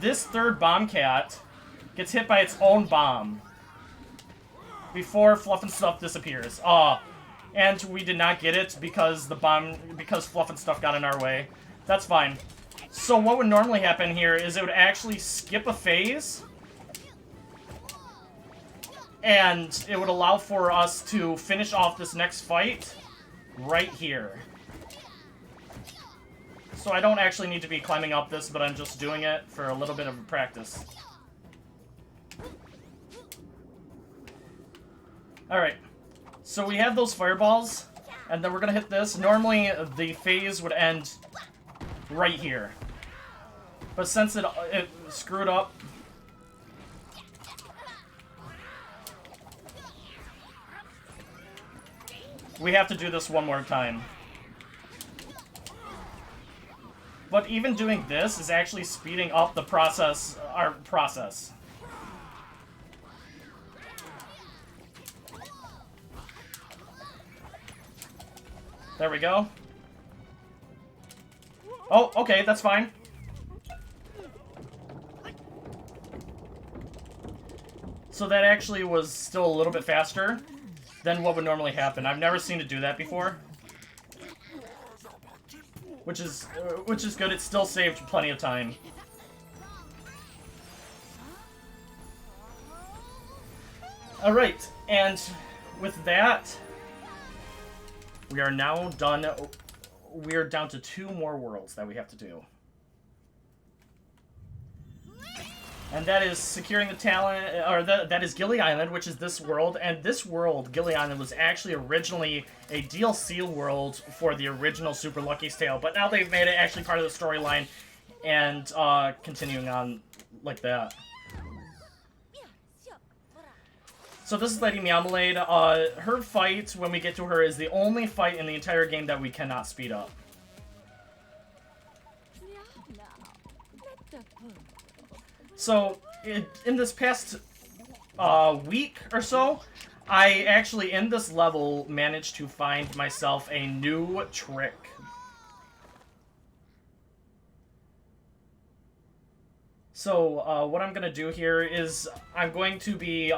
this third bomb cat gets hit by its own bomb before Fluff and Stuff disappears. And we did not get it because because Fluff and Stuff got in our way. That's fine. So what would normally happen here is it would actually skip a phase, and it would allow for us to finish off this next fight right here. So I don't actually need to be climbing up this, but I'm just doing it for a little bit of practice. Alright. So we have those fireballs, and then we're gonna hit this. Normally, the phase would end right here. But since it screwed up, we have to do this one more time. But even doing this is actually speeding up the process, our process. There we go. Oh, okay, that's fine. So that actually was still a little bit faster than what would normally happen. I've never seen it do that before. Which is good. It still saved plenty of time. Alright, and with that, we are now done. We are down to 2 more worlds that we have to do. And that is securing the talent, or that is Gilly Island, which is this world. And this world, Gilly Island, was actually originally a DLC world for the original Super Lucky's Tale. But now they've made it actually part of the storyline and continuing on like that. So this is Lady Meowmalade. Her fight, when we get to her, is the only fight in the entire game that we cannot speed up. So, in this past week or so, I actually, in this level, managed to find myself a new trick. So, what I'm going to do here is, I'm going to be,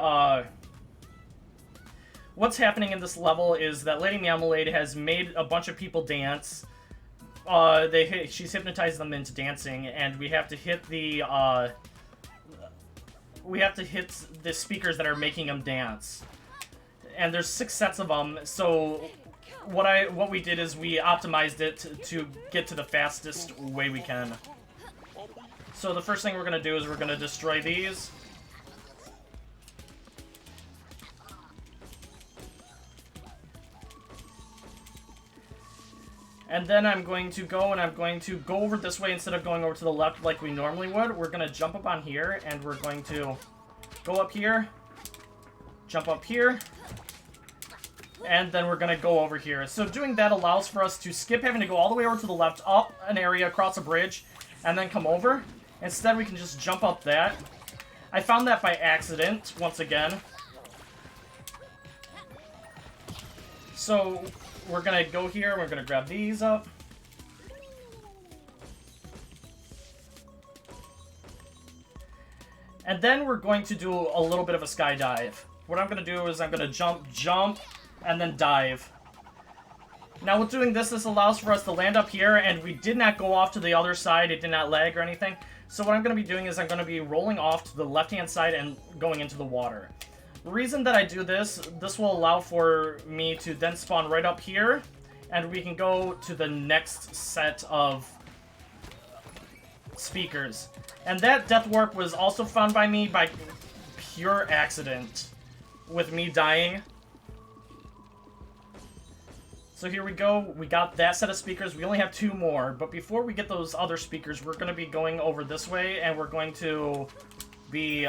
what's happening in this level is that Lady Meowmalade has made a bunch of people dance. She's hypnotized them into dancing, and we have to hit the, speakers that are making them dance. And there's 6 sets of them, so what we did is we optimized it to get to the fastest way we can. So the first thing we're gonna do is we're gonna destroy these. And then I'm going to go and I'm going to go over this way instead of going over to the left like we normally would. We're gonna jump up on here and we're going to go up here, jump up here, and then we're gonna go over here. So doing that allows for us to skip having to go all the way over to the left, up an area, across a bridge, and then come over. Instead, we can just jump up that. I found that by accident, once again. So we're gonna go here, we're gonna grab these up. And then we're going to do a little bit of a skydive. What I'm gonna do is I'm gonna jump, and then dive. Now with doing this, this allows for us to land up here, and we did not go off to the other side, it did not lag or anything. So what I'm gonna be doing is I'm gonna be rolling off to the left-hand side and going into the water. The reason that I do this will allow for me to then spawn right up here, and we can go to the next set of speakers. And that death warp was also found by me by pure accident, with me dying. So here we go, we got that set of speakers, we only have 2 more, but before we get those other speakers, we're going to be going over this way, and we're going to be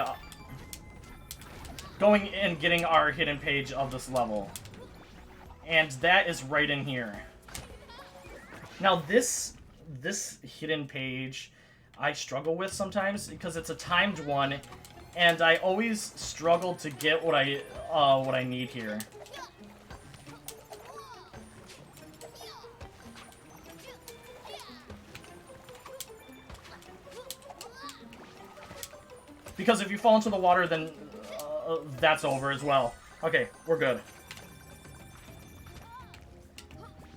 going and getting our hidden page of this level. And that is right in here. Now this hidden page I struggle with sometimes because it's a timed one, and I always struggle to get what I need here. Because if you fall into the water, then that's over as well. Okay, we're good.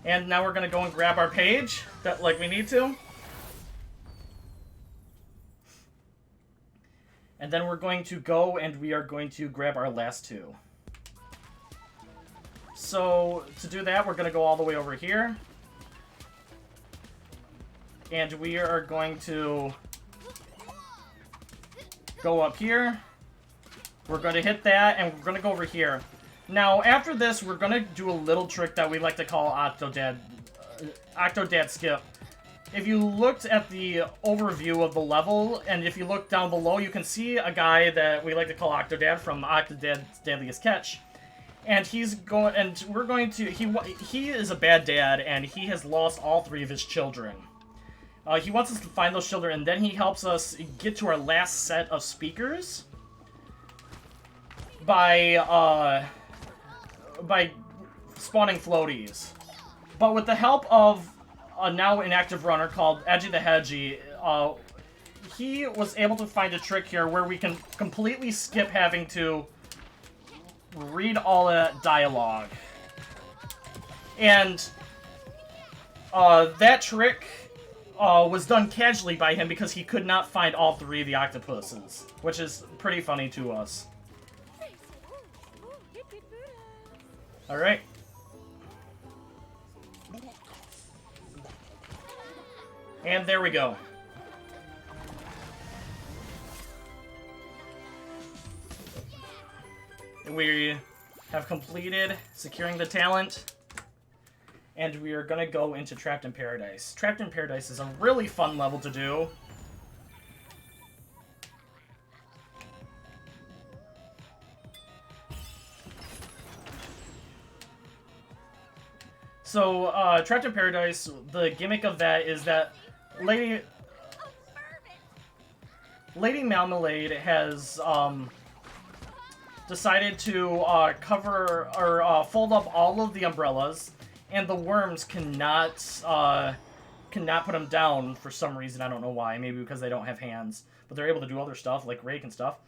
And now we're gonna go and grab our page, that like we need to. And then we're going to go and we are going to grab our last 2. So, to do that, we're gonna go all the way over here. And we are going to go up here. We're going to hit that, and we're going to go over here. Now, after this, we're going to do a little trick that we like to call Octodad skip. If you looked at the overview of the level, and if you look down below, you can see a guy that we like to call Octodad from Octodad's Deadliest Catch. And he's going, and we're going to, he is a bad dad, and he has lost all 3 of his children. He wants us to find those children, and then he helps us get to our last set of speakers by spawning floaties. But with the help of a now inactive runner called AGDQ, he was able to find a trick here where we can completely skip having to read all that dialogue. And that trick was done casually by him because he could not find all 3 of the octopuses, which is pretty funny to us. Alright. And there we go. We have completed securing the talent. And we are going to go into Trapped in Paradise. Trapped in Paradise is a really fun level to do. So, Trapped in Paradise, the gimmick of that is that Lady Marmalade has decided to cover or fold up all of the umbrellas, and the worms cannot put them down for some reason. I don't know why. Maybe because they don't have hands, but they're able to do other stuff like rake and stuff.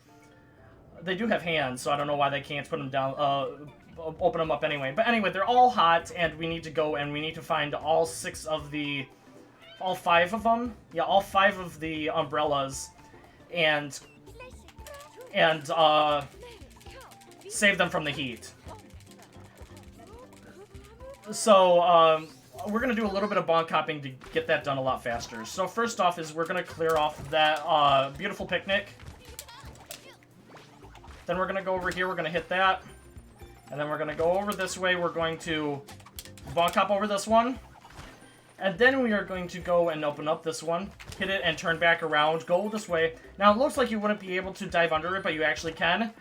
They do have hands, so I don't know why they can't put them down. Open them up anyway. But anyway, they're all hot, and we need to go and we need to find all 5 of them. Yeah, all 5 of the umbrellas, and save them from the heat. So, we're going to do a little bit of bonk hopping to get that done a lot faster. So first off is we're going to clear off that beautiful picnic. Then we're going to go over here, we're going to hit that. And then we're going to go over this way, we're going to bonk hop over this one. And then we are going to go and open up this one, hit it and turn back around, go this way. Now it looks like you wouldn't be able to dive under it, but you actually can,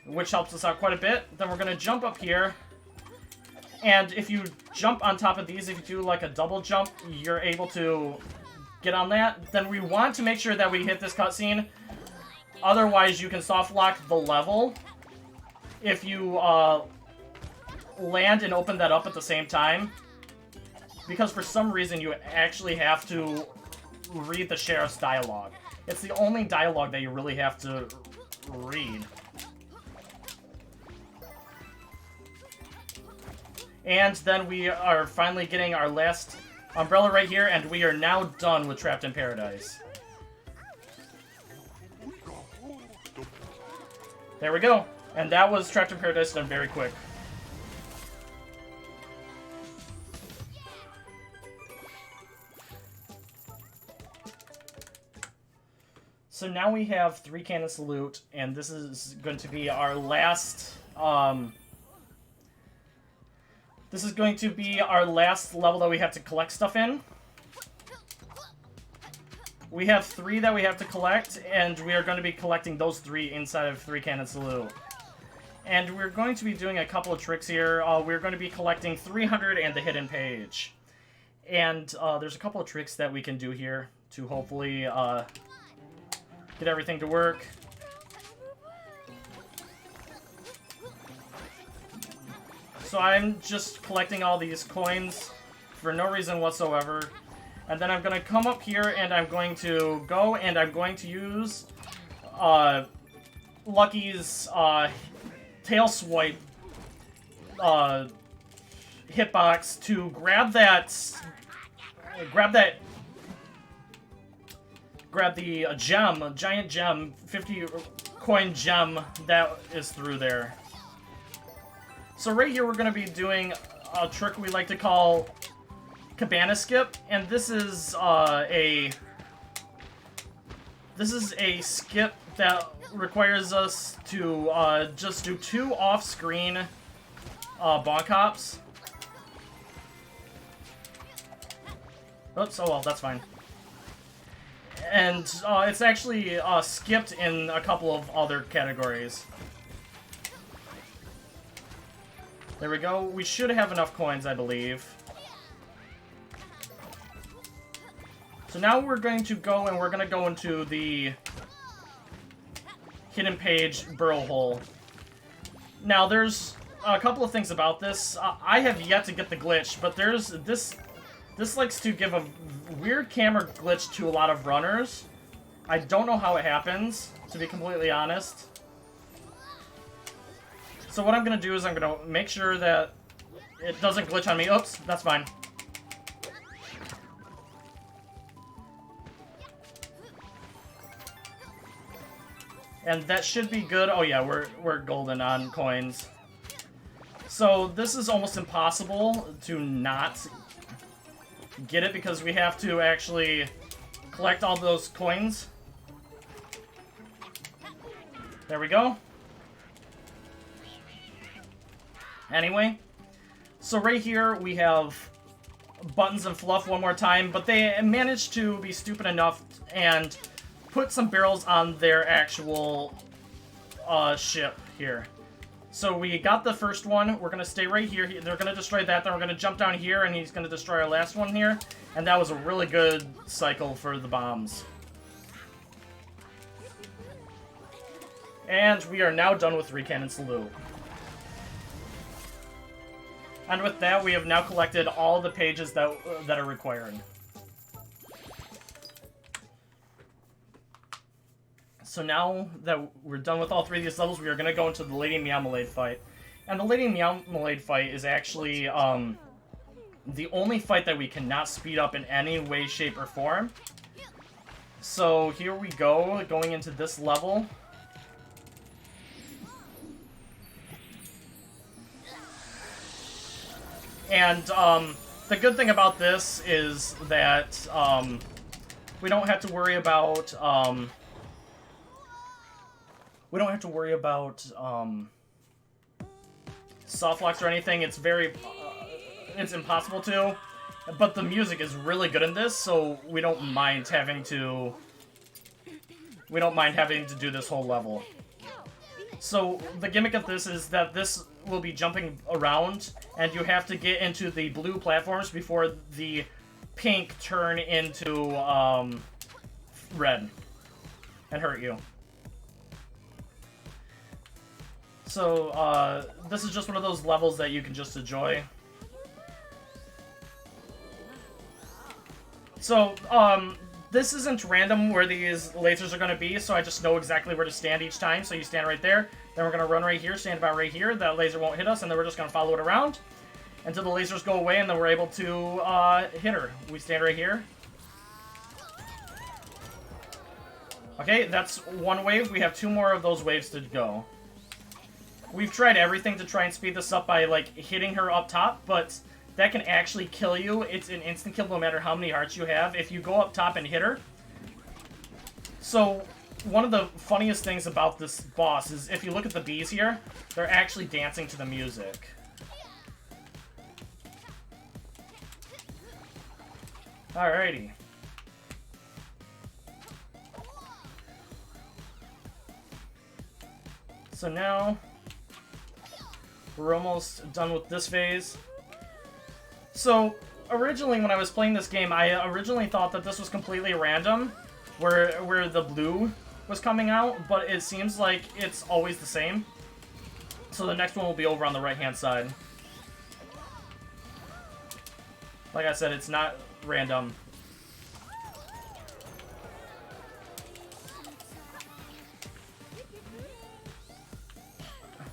which helps us out quite a bit. Then we're going to jump up here. And if you jump on top of these, if you do like a double jump, you're able to get on that. Then we want to make sure that we hit this cutscene. Otherwise, you can soft lock the level if you land and open that up at the same time. Because for some reason, you actually have to read the sheriff's dialogue. It's the only dialogue that you really have to read. And then we are finally getting our last umbrella right here, and we are now done with Trapped in Paradise. There we go. And that was Trapped in Paradise done very quick. So now we have 3 cannons to loot, and this is going to be our last, this is going to be our last level that we have to collect stuff in. We have 3 that we have to collect, and we are going to be collecting those 3 inside of 3 cannons to loot. And we're going to be doing a couple of tricks here. We're going to be collecting 300 and the hidden page. And there's a couple of tricks that we can do here to hopefully get everything to work. So I'm just collecting all these coins for no reason whatsoever. And then I'm going to come up here and I'm going to go and I'm going to use Lucky's tail swipe hitbox to grab the gem, a giant gem, 50 coin gem that is through there. So right here we're going to be doing a trick we like to call Cabana Skip, and this is a skip that requires us to just do 2 off-screen bonk hops. Oops, oh well, that's fine. And it's actually skipped in a couple of other categories. There we go. We should have enough coins, I believe. So now we're going to go and we're going to go into the hidden page burrow hole. Now there's a couple of things about this. I have yet to get the glitch, but there's this likes to give a weird camera glitch to a lot of runners. I don't know how it happens, to be completely honest. So what I'm going to do is I'm going to make sure that it doesn't glitch on me. Oops, that's fine. And that should be good. Oh yeah, we're golden on coins. So this is almost impossible to not get it because we have to actually collect all those coins. There we go. Anyway, so right here we have Buttons and Fluff one more time, but they managed to be stupid enough and put some barrels on their actual ship here. So we got the first one. We're going to stay right here. They're going to destroy that. Then we're going to jump down here, and he's going to destroy our last one here. And that was a really good cycle for the bombs. And we are now done with 3 Cannon Salute. And with that, we have now collected all the pages that are required. So now that we're done with all 3 of these levels, we are going to go into the Lady Meowmalade fight. And the Lady Meowmalade fight is actually the only fight that we cannot speed up in any way, shape, or form. So here we go, going into this level. And the good thing about this is that we don't have to worry about soft locks or anything. It's very it's impossible to, but the music is really good in this, so we don't mind having to do this whole level. So the gimmick of this is that this will be jumping around, and you have to get into the blue platforms before the pink turn into red and hurt you. So this is just one of those levels that you can just enjoy. So this isn't random where these lasers are going to be, so I just know exactly where to stand each time. So you stand right there, then we're going to run right here, stand about right here, that laser won't hit us, and then we're just going to follow it around until the lasers go away, and then we're able to hit her. We stand right here. Okay, that's one wave. We have 2 more of those waves to go. We've tried everything to try and speed this up by, like, hitting her up top, but that can actually kill you. It's an instant kill no matter how many hearts you have if you go up top and hit her. So, one of the funniest things about this boss is if you look at the bees here, they're actually dancing to the music. Alrighty. So now, we're almost done with this phase. So, originally when I was playing this game, I originally thought that this was completely random, where the blue was coming out, but it seems like it's always the same. So the next one will be over on the right-hand side. Like I said, it's not random.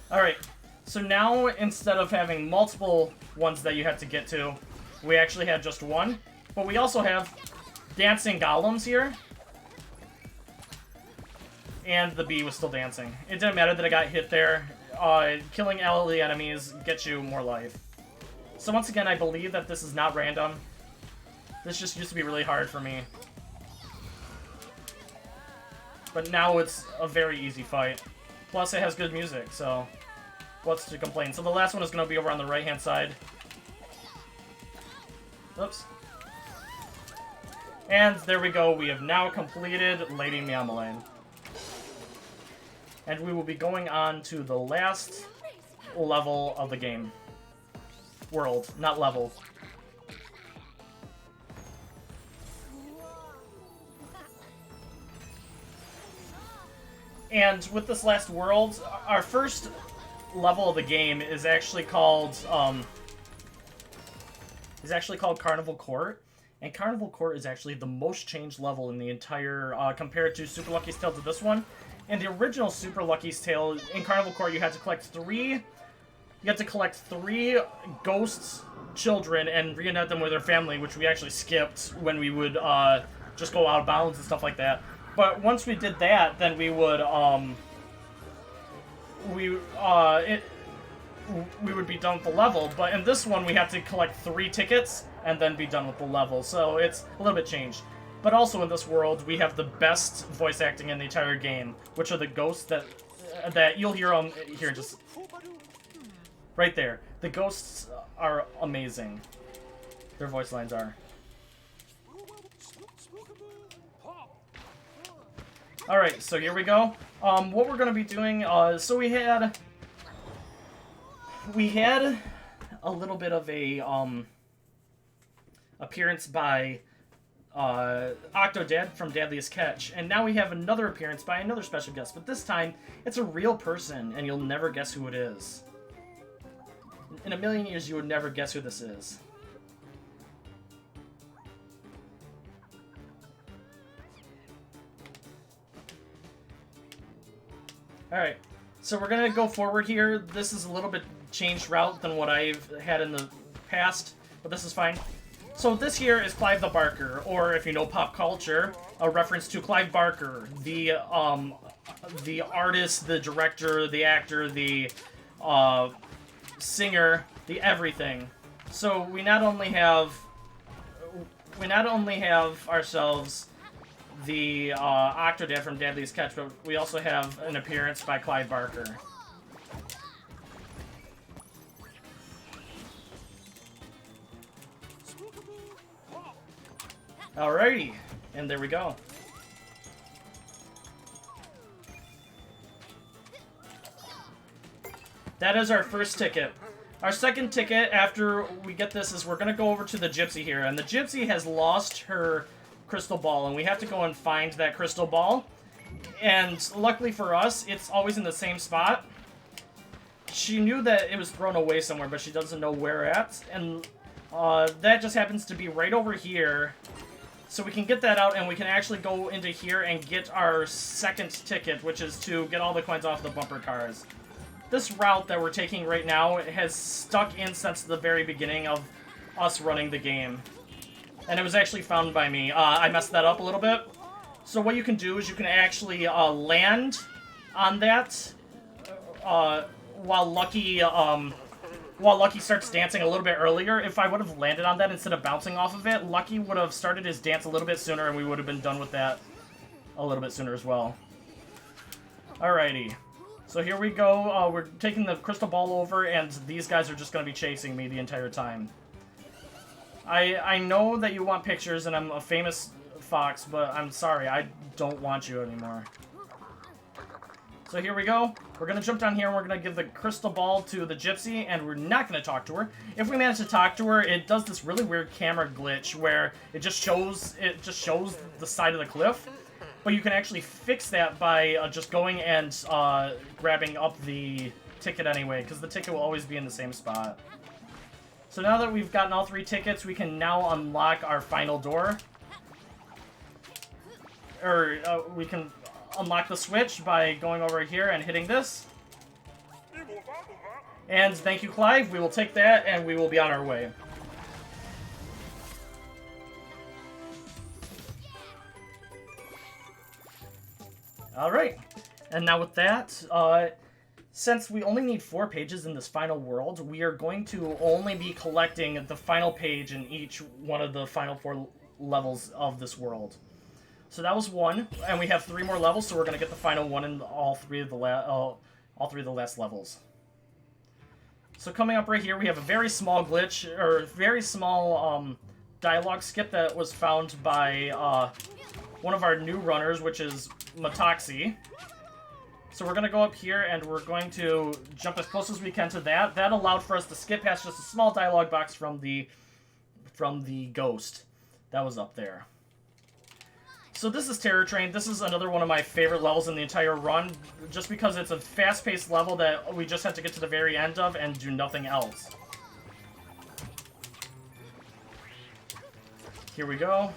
Alright, so now instead of having multiple ones that you have to get to, we actually have just one. But we also have dancing golems here. And the bee was still dancing. It didn't matter that I got hit there. Killing all the enemies gets you more life. So once again, I believe that this is not random. This just used to be really hard for me. But now it's a very easy fight. Plus it has good music, so what's to complain? So the last one is going to be over on the right-hand side. Oops. And there we go. We have now completed Lady Marmalade. And we will be going on to the last level of the game. World, not level. And with this last world, our first level of the game is actually called Carnival Court. And Carnival Court is actually the most changed level in the entire, compared to Super Lucky's Tale to this one. In the original Super Lucky's Tale, in Carnival Court, you had to collect three ghosts, children, and reunite them with their family, which we actually skipped when we would just go out of bounds and stuff like that. But once we did that, then we would we would be done with the level. But in this one, we have to collect 3 tickets and then be done with the level. So it's a little bit changed. But also in this world, we have the best voice acting in the entire game, which are the ghosts that you'll hear here just right there. The ghosts are amazing. Their voice lines are. Alright, so here we go. What we're going to be doing, so we had a little bit of a appearance by Octodad from Dadliest Catch, and now we have another appearance by another special guest, but this time it's a real person, and you'll never guess who it is. In a million years, you would never guess who this is. Alright, so we're gonna go forward here. This is a little bit changed route than what I've had in the past, but this is fine. So this here is Clive the Barker, or if you know pop culture, a reference to Clive Barker, the artist, the director, the actor, the singer, the everything. So we not only have ourselves the Octodad from Deadliest Catch, but we also have an appearance by Clive Barker. Alrighty, and there we go. That is our first ticket. Our second ticket after we get this is we're going to go over to the Gypsy here. And the Gypsy has lost her crystal ball, and we have to go and find that crystal ball. And luckily for us, it's always in the same spot. She knew that it was thrown away somewhere, but she doesn't know where at. And that just happens to be right over here. So we can get that out, and we can actually go into here and get our second ticket, which is to get all the coins off the bumper cars. This route that we're taking right now has stuck in since the very beginning of us running the game. And it was actually found by me. I messed that up a little bit. So what you can do is you can actually land on that while Lucky starts dancing a little bit earlier. If I would have landed on that instead of bouncing off of it, Lucky would have started his dance a little bit sooner, and we would have been done with that a little bit sooner as well. Alrighty. So here we go, we're taking the crystal ball over, and these guys are just going to be chasing me the entire time. I know that you want pictures, and I'm a famous fox, but I'm sorry, I don't want you anymore. So here we go. We're going to jump down here, and we're going to give the crystal ball to the Gypsy, and we're not going to talk to her. If we manage to talk to her, it does this really weird camera glitch where it just shows the side of the cliff. But you can actually fix that by just going and grabbing up the ticket anyway, because the ticket will always be in the same spot. So now that we've gotten all 3 tickets, we can now unlock our final door. Or we can unlock the switch by going over here and hitting this. And thank you, Clive. We will take that, and we will be on our way. Alright, and now with that, since we only need 4 pages in this final world, we are going to only be collecting the final page in each one of the final 4 levels of this world. So that was 1, and we have 3 more levels, so we're going to get the final 1 in all 3 of the last levels. So coming up right here, we have a very small glitch, or very small dialogue skip that was found by one of our new runners, which is Matoxi. So we're going to go up here, and we're going to jump as close as we can to that. That allowed for us to skip past just a small dialogue box from the ghost that was up there. So this is Terror Train. This is another one of my favorite levels in the entire run, just because it's a fast-paced level that we just have to get to the very end of and do nothing else. Here we go.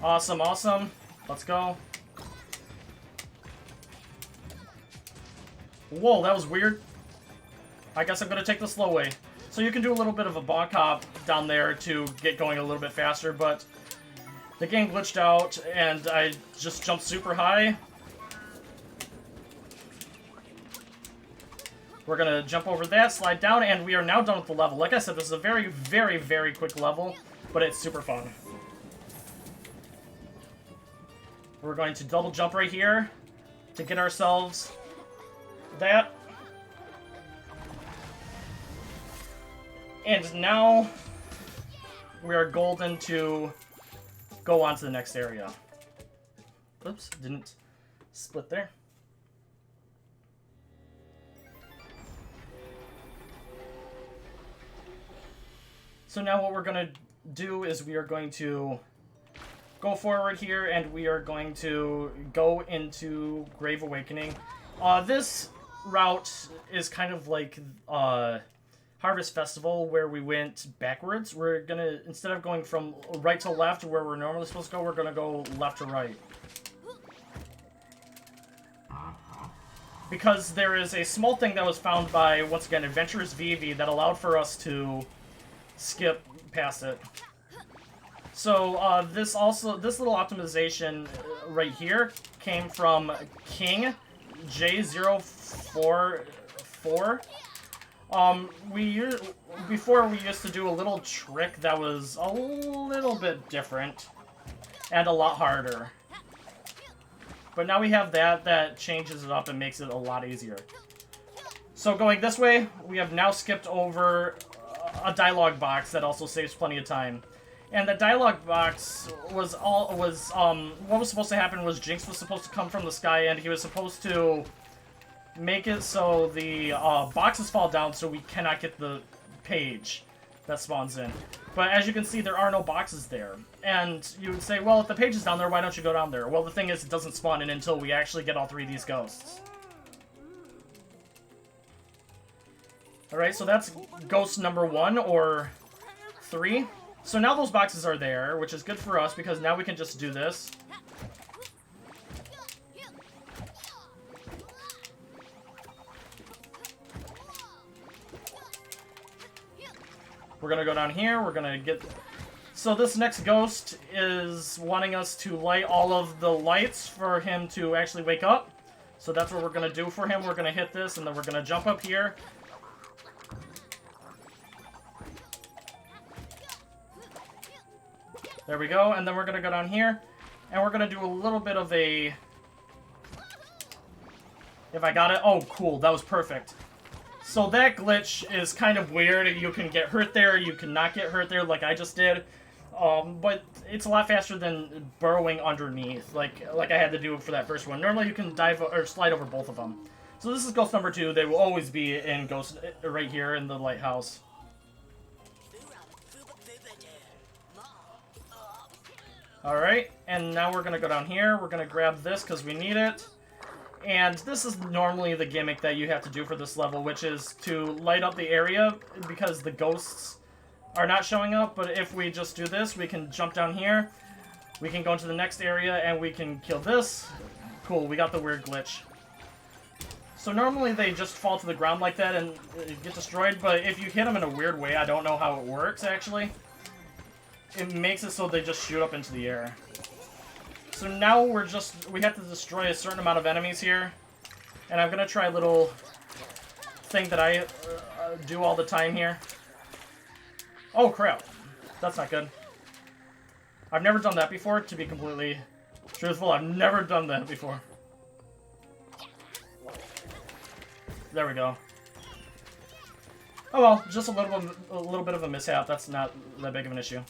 Awesome, awesome. Let's go. Whoa, that was weird. I guess I'm going to take the slow way. So you can do a little bit of a bonk hop down there to get going a little bit faster, but the game glitched out, and I just jumped super high. We're going to jump over that, slide down, and we are now done with the level. Like I said, this is a very, very, very quick level, but it's super fun. We're going to double jump right here to get ourselves that. And now we are golden to go on to the next area. Oops, didn't split there. So now what we're going to do is we are going to go forward here, and we are going to go into Grave Awakening. This route is kind of like Harvest Festival, where we went backwards. We're gonna, instead of going from right to left where we're normally supposed to go, we're gonna go left to right. Because there is a small thing that was found by, once again, Adventurers VV that allowed for us to skip past it. So this little optimization right here came from King, J044. Before we used to do a little trick that was a little bit different and a lot harder. But now we have that changes it up and makes it a lot easier. So going this way, we have now skipped over a dialogue box that also saves plenty of time. And the dialogue box was what was supposed to happen was Jinx was supposed to come from the sky and he was supposed to make it so the boxes fall down so we cannot get the page that spawns in. But as you can see, there are no boxes there. And you would say, well, if the page is down there, why don't you go down there? Well, the thing is, it doesn't spawn in until we actually get all 3 of these ghosts. Alright, so that's ghost number 1, or 3. So now those boxes are there, which is good for us, because now we can just do this. We're gonna go down here, we're gonna get... So this next ghost is wanting us to light all of the lights for him to actually wake up. So that's what we're gonna do for him. We're gonna hit this, and then we're gonna jump up here. There we go, and then we're gonna go down here, and we're gonna do a little bit of a... If I got it... Oh, cool, that was perfect. So that glitch is kind of weird. You can get hurt there, you cannot get hurt there like I just did. But it's a lot faster than burrowing underneath, like I had to do for that first one. Normally you can dive or slide over both of them. So this is ghost number 2. They will always be in ghost right here in the lighthouse. Alright, and now we're gonna go down here. We're gonna grab this because we need it. And this is normally the gimmick that you have to do for this level, which is to light up the area because the ghosts are not showing up. But if we just do this, we can jump down here. We can go into the next area and we can kill this. Cool, we got the weird glitch. So normally they just fall to the ground like that and get destroyed, but if you hit them in a weird way, I don't know how it works actually. It makes it so they just shoot up into the air. So now we have to destroy a certain amount of enemies here. And I'm gonna try a little thing that I do all the time here. Oh crap, that's not good. I've never done that before, to be completely truthful. I've never done that before. There we go. Oh well, just a little bit of a mishap. That's not that big of an issue.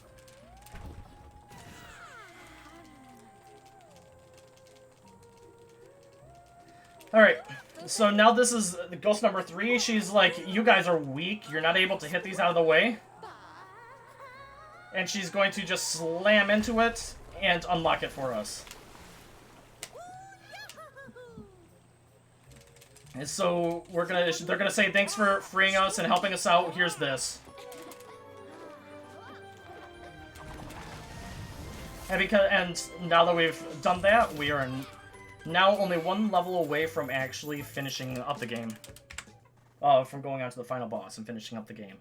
Alright, so now this is ghost number 3. She's like, you guys are weak. You're not able to hit these out of the way. And she's going to just slam into it and unlock it for us. And so they're gonna say thanks for freeing us and helping us out. Here's this. And now that we've done that, we are now only 1 level away from actually finishing up the game. From going on to the final boss and finishing up the game.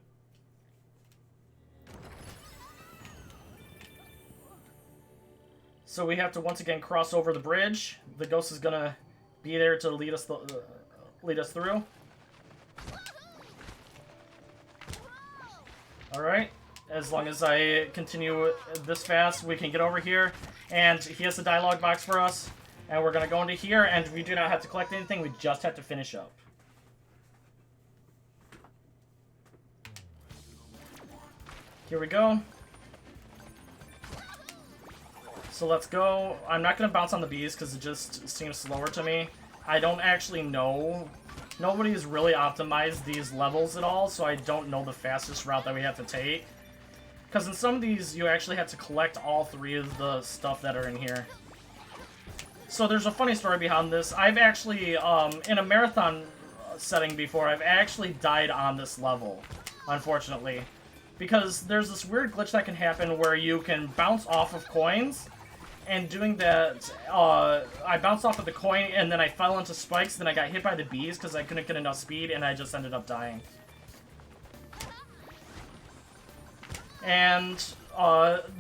So we have to once again cross over the bridge. The ghost is gonna be there to lead us through. Alright, as long as I continue this fast, we can get over here. And he has the dialogue box for us. And we're gonna go into here, and we do not have to collect anything, we just have to finish up. Here we go. So let's go. I'm not gonna bounce on the bees because it just seems slower to me. I don't actually know. Nobody's really optimized these levels at all, so I don't know the fastest route that we have to take. Because in some of these, you actually have to collect all 3 of the stuff that are in here. So there's a funny story behind this. I've actually, in a marathon setting before, I've actually died on this level, unfortunately. Because there's this weird glitch that can happen where you can bounce off of coins, and doing that, I bounced off of the coin, and then I fell into spikes, then I got hit by the bees because I couldn't get enough speed, and I just ended up dying. And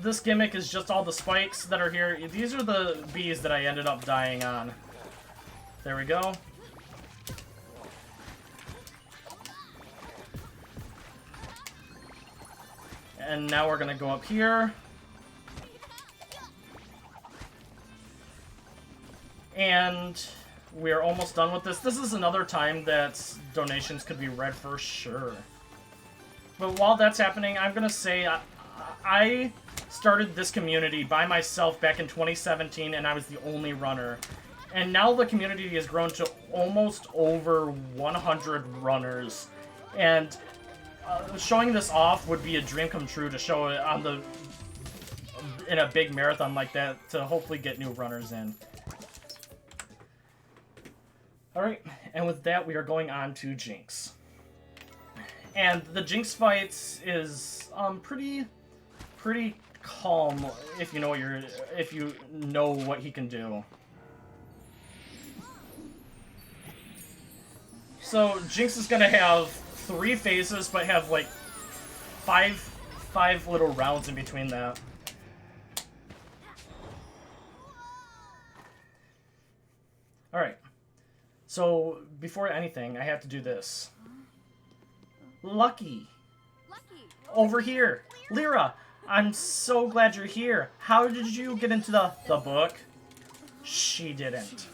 this gimmick is just all the spikes that are here. These are the bees that I ended up dying on. There we go. and now we're gonna go up here. And we're almost done with this. This is another time that donations could be read for sure. But while that's happening, I'm gonna say I started this community by myself back in 2017, and I was the only runner. And now the community has grown to almost over 100 runners. And showing this off would be a dream come true, to show it on in a big marathon like that, to hopefully get new runners in. Alright, and with that we are going on to Jinx. And the Jinx fights is pretty calm if you know what he can do. So Jinx is gonna have 3 phases, but have like five little rounds in between that. Alright. So before anything, I have to do this. Lucky! Over here! Lyra! I'm so glad you're here. How did you get into the book? She didn't.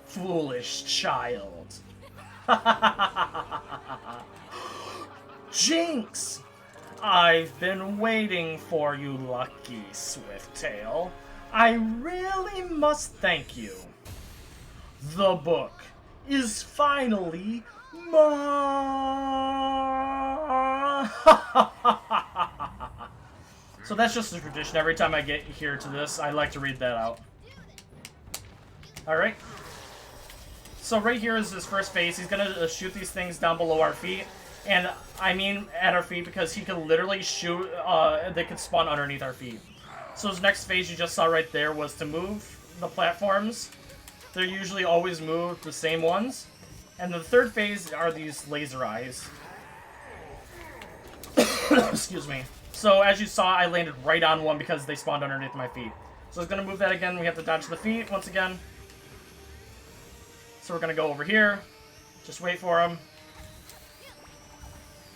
Foolish child. Jinx! I've been waiting for you, Lucky Swifttail. I really must thank you. The book is finally mine. So that's just a tradition. Every time I get here to this, I like to read that out. Alright. So right here is his first phase. He's gonna shoot these things down below our feet. And I mean at our feet because he can literally shoot, they could spawn underneath our feet. So his next phase you just saw right there was to move the platforms. They're usually always moved, the same ones. And the third phase are these laser eyes. Excuse me. So as you saw, I landed right on one because they spawned underneath my feet. So it's going to move that again. We have to dodge the feet once again. So we're going to go over here. Just wait for him.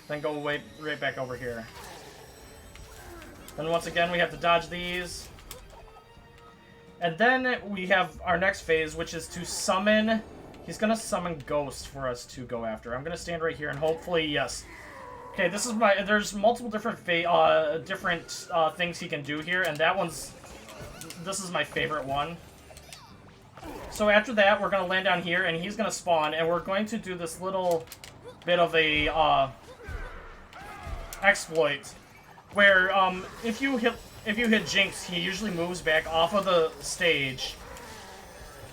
Then go right back over here. Then once again, we have to dodge these. And then we have our next phase, which is to summon... He's going to summon Ghost for us to go after. I'm going to stand right here and hopefully, yes. Okay, this is my... There's multiple different things he can do here, and that one's... This is my favorite one. So after that, we're going to land down here, and he's going to spawn, and we're going to do this little bit of a exploit, where if you hit Jinx, he usually moves back off of the stage,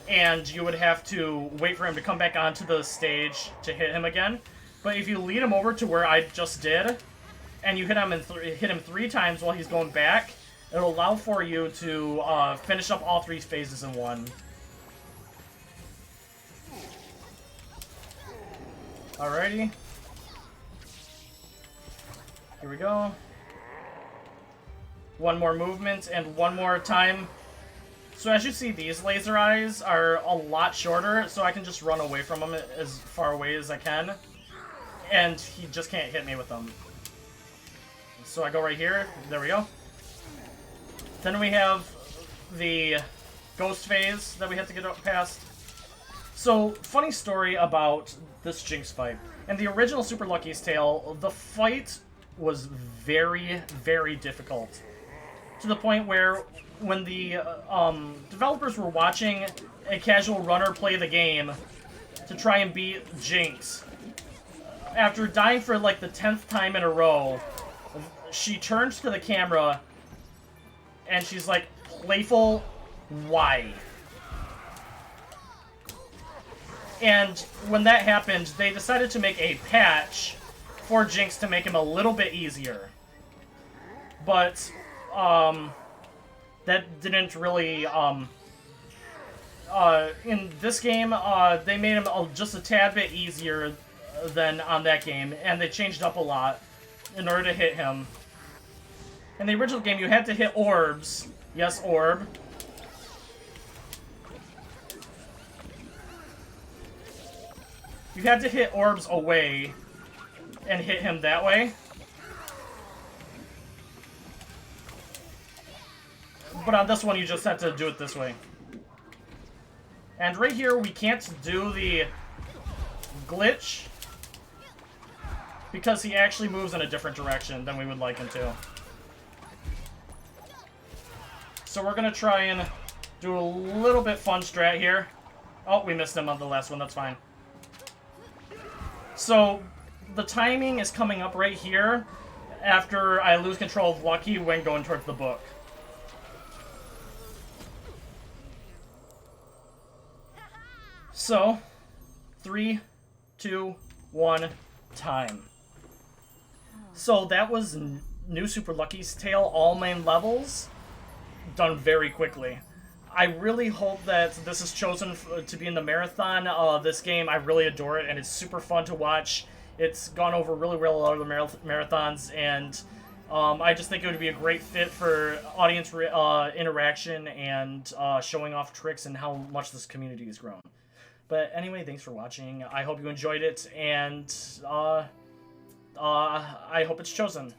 and you would have to wait for him to come back onto the stage to hit him again. But if you lead him over to where I just did, and you hit him hit him 3 times while he's going back, it'll allow for you to finish up all 3 phases in one. Alrighty. Here we go. One more movement and one more time. So as you see, these laser eyes are a lot shorter, so I can just run away from him as far away as I can. And he just can't hit me with them. So I go right here. There we go. Then we have the ghost phase that we have to get past. So, funny story about this Jinx fight. In the original Super Lucky's Tale, the fight was very, very difficult. To the point where, when the developers were watching a casual runner play the game to try and beat Jinx, after dying for like the 10th time in a row, she turns to the camera and she's like, "Playful, why?" And when that happened, they decided to make a patch for Jinx to make him a little bit easier. But, that didn't really, in this game, they made him just a tad bit easier than on that game, and they changed up a lot in order to hit him. In the original game, you had to hit orbs. Yes, orb. You had to hit orbs away, and hit him that way. But on this one, you just have to do it this way. And right here, we can't do the glitch because he actually moves in a different direction than we would like him to. So we're going to try and do a little bit fun strat here. Oh, we missed him on the last one. That's fine. So the timing is coming up right here after I lose control of Lucky when going towards the book. So, 3, 2, 1, time. So that was New Super Lucky's Tale, all main levels, done very quickly. I really hope that this is chosen to be in the marathon. This game, I really adore it, and it's super fun to watch. It's gone over really well a lot of the marathons, and I just think it would be a great fit for audience interaction and showing off tricks and how much this community has grown. But anyway, thanks for watching. I hope you enjoyed it, and I hope it's chosen.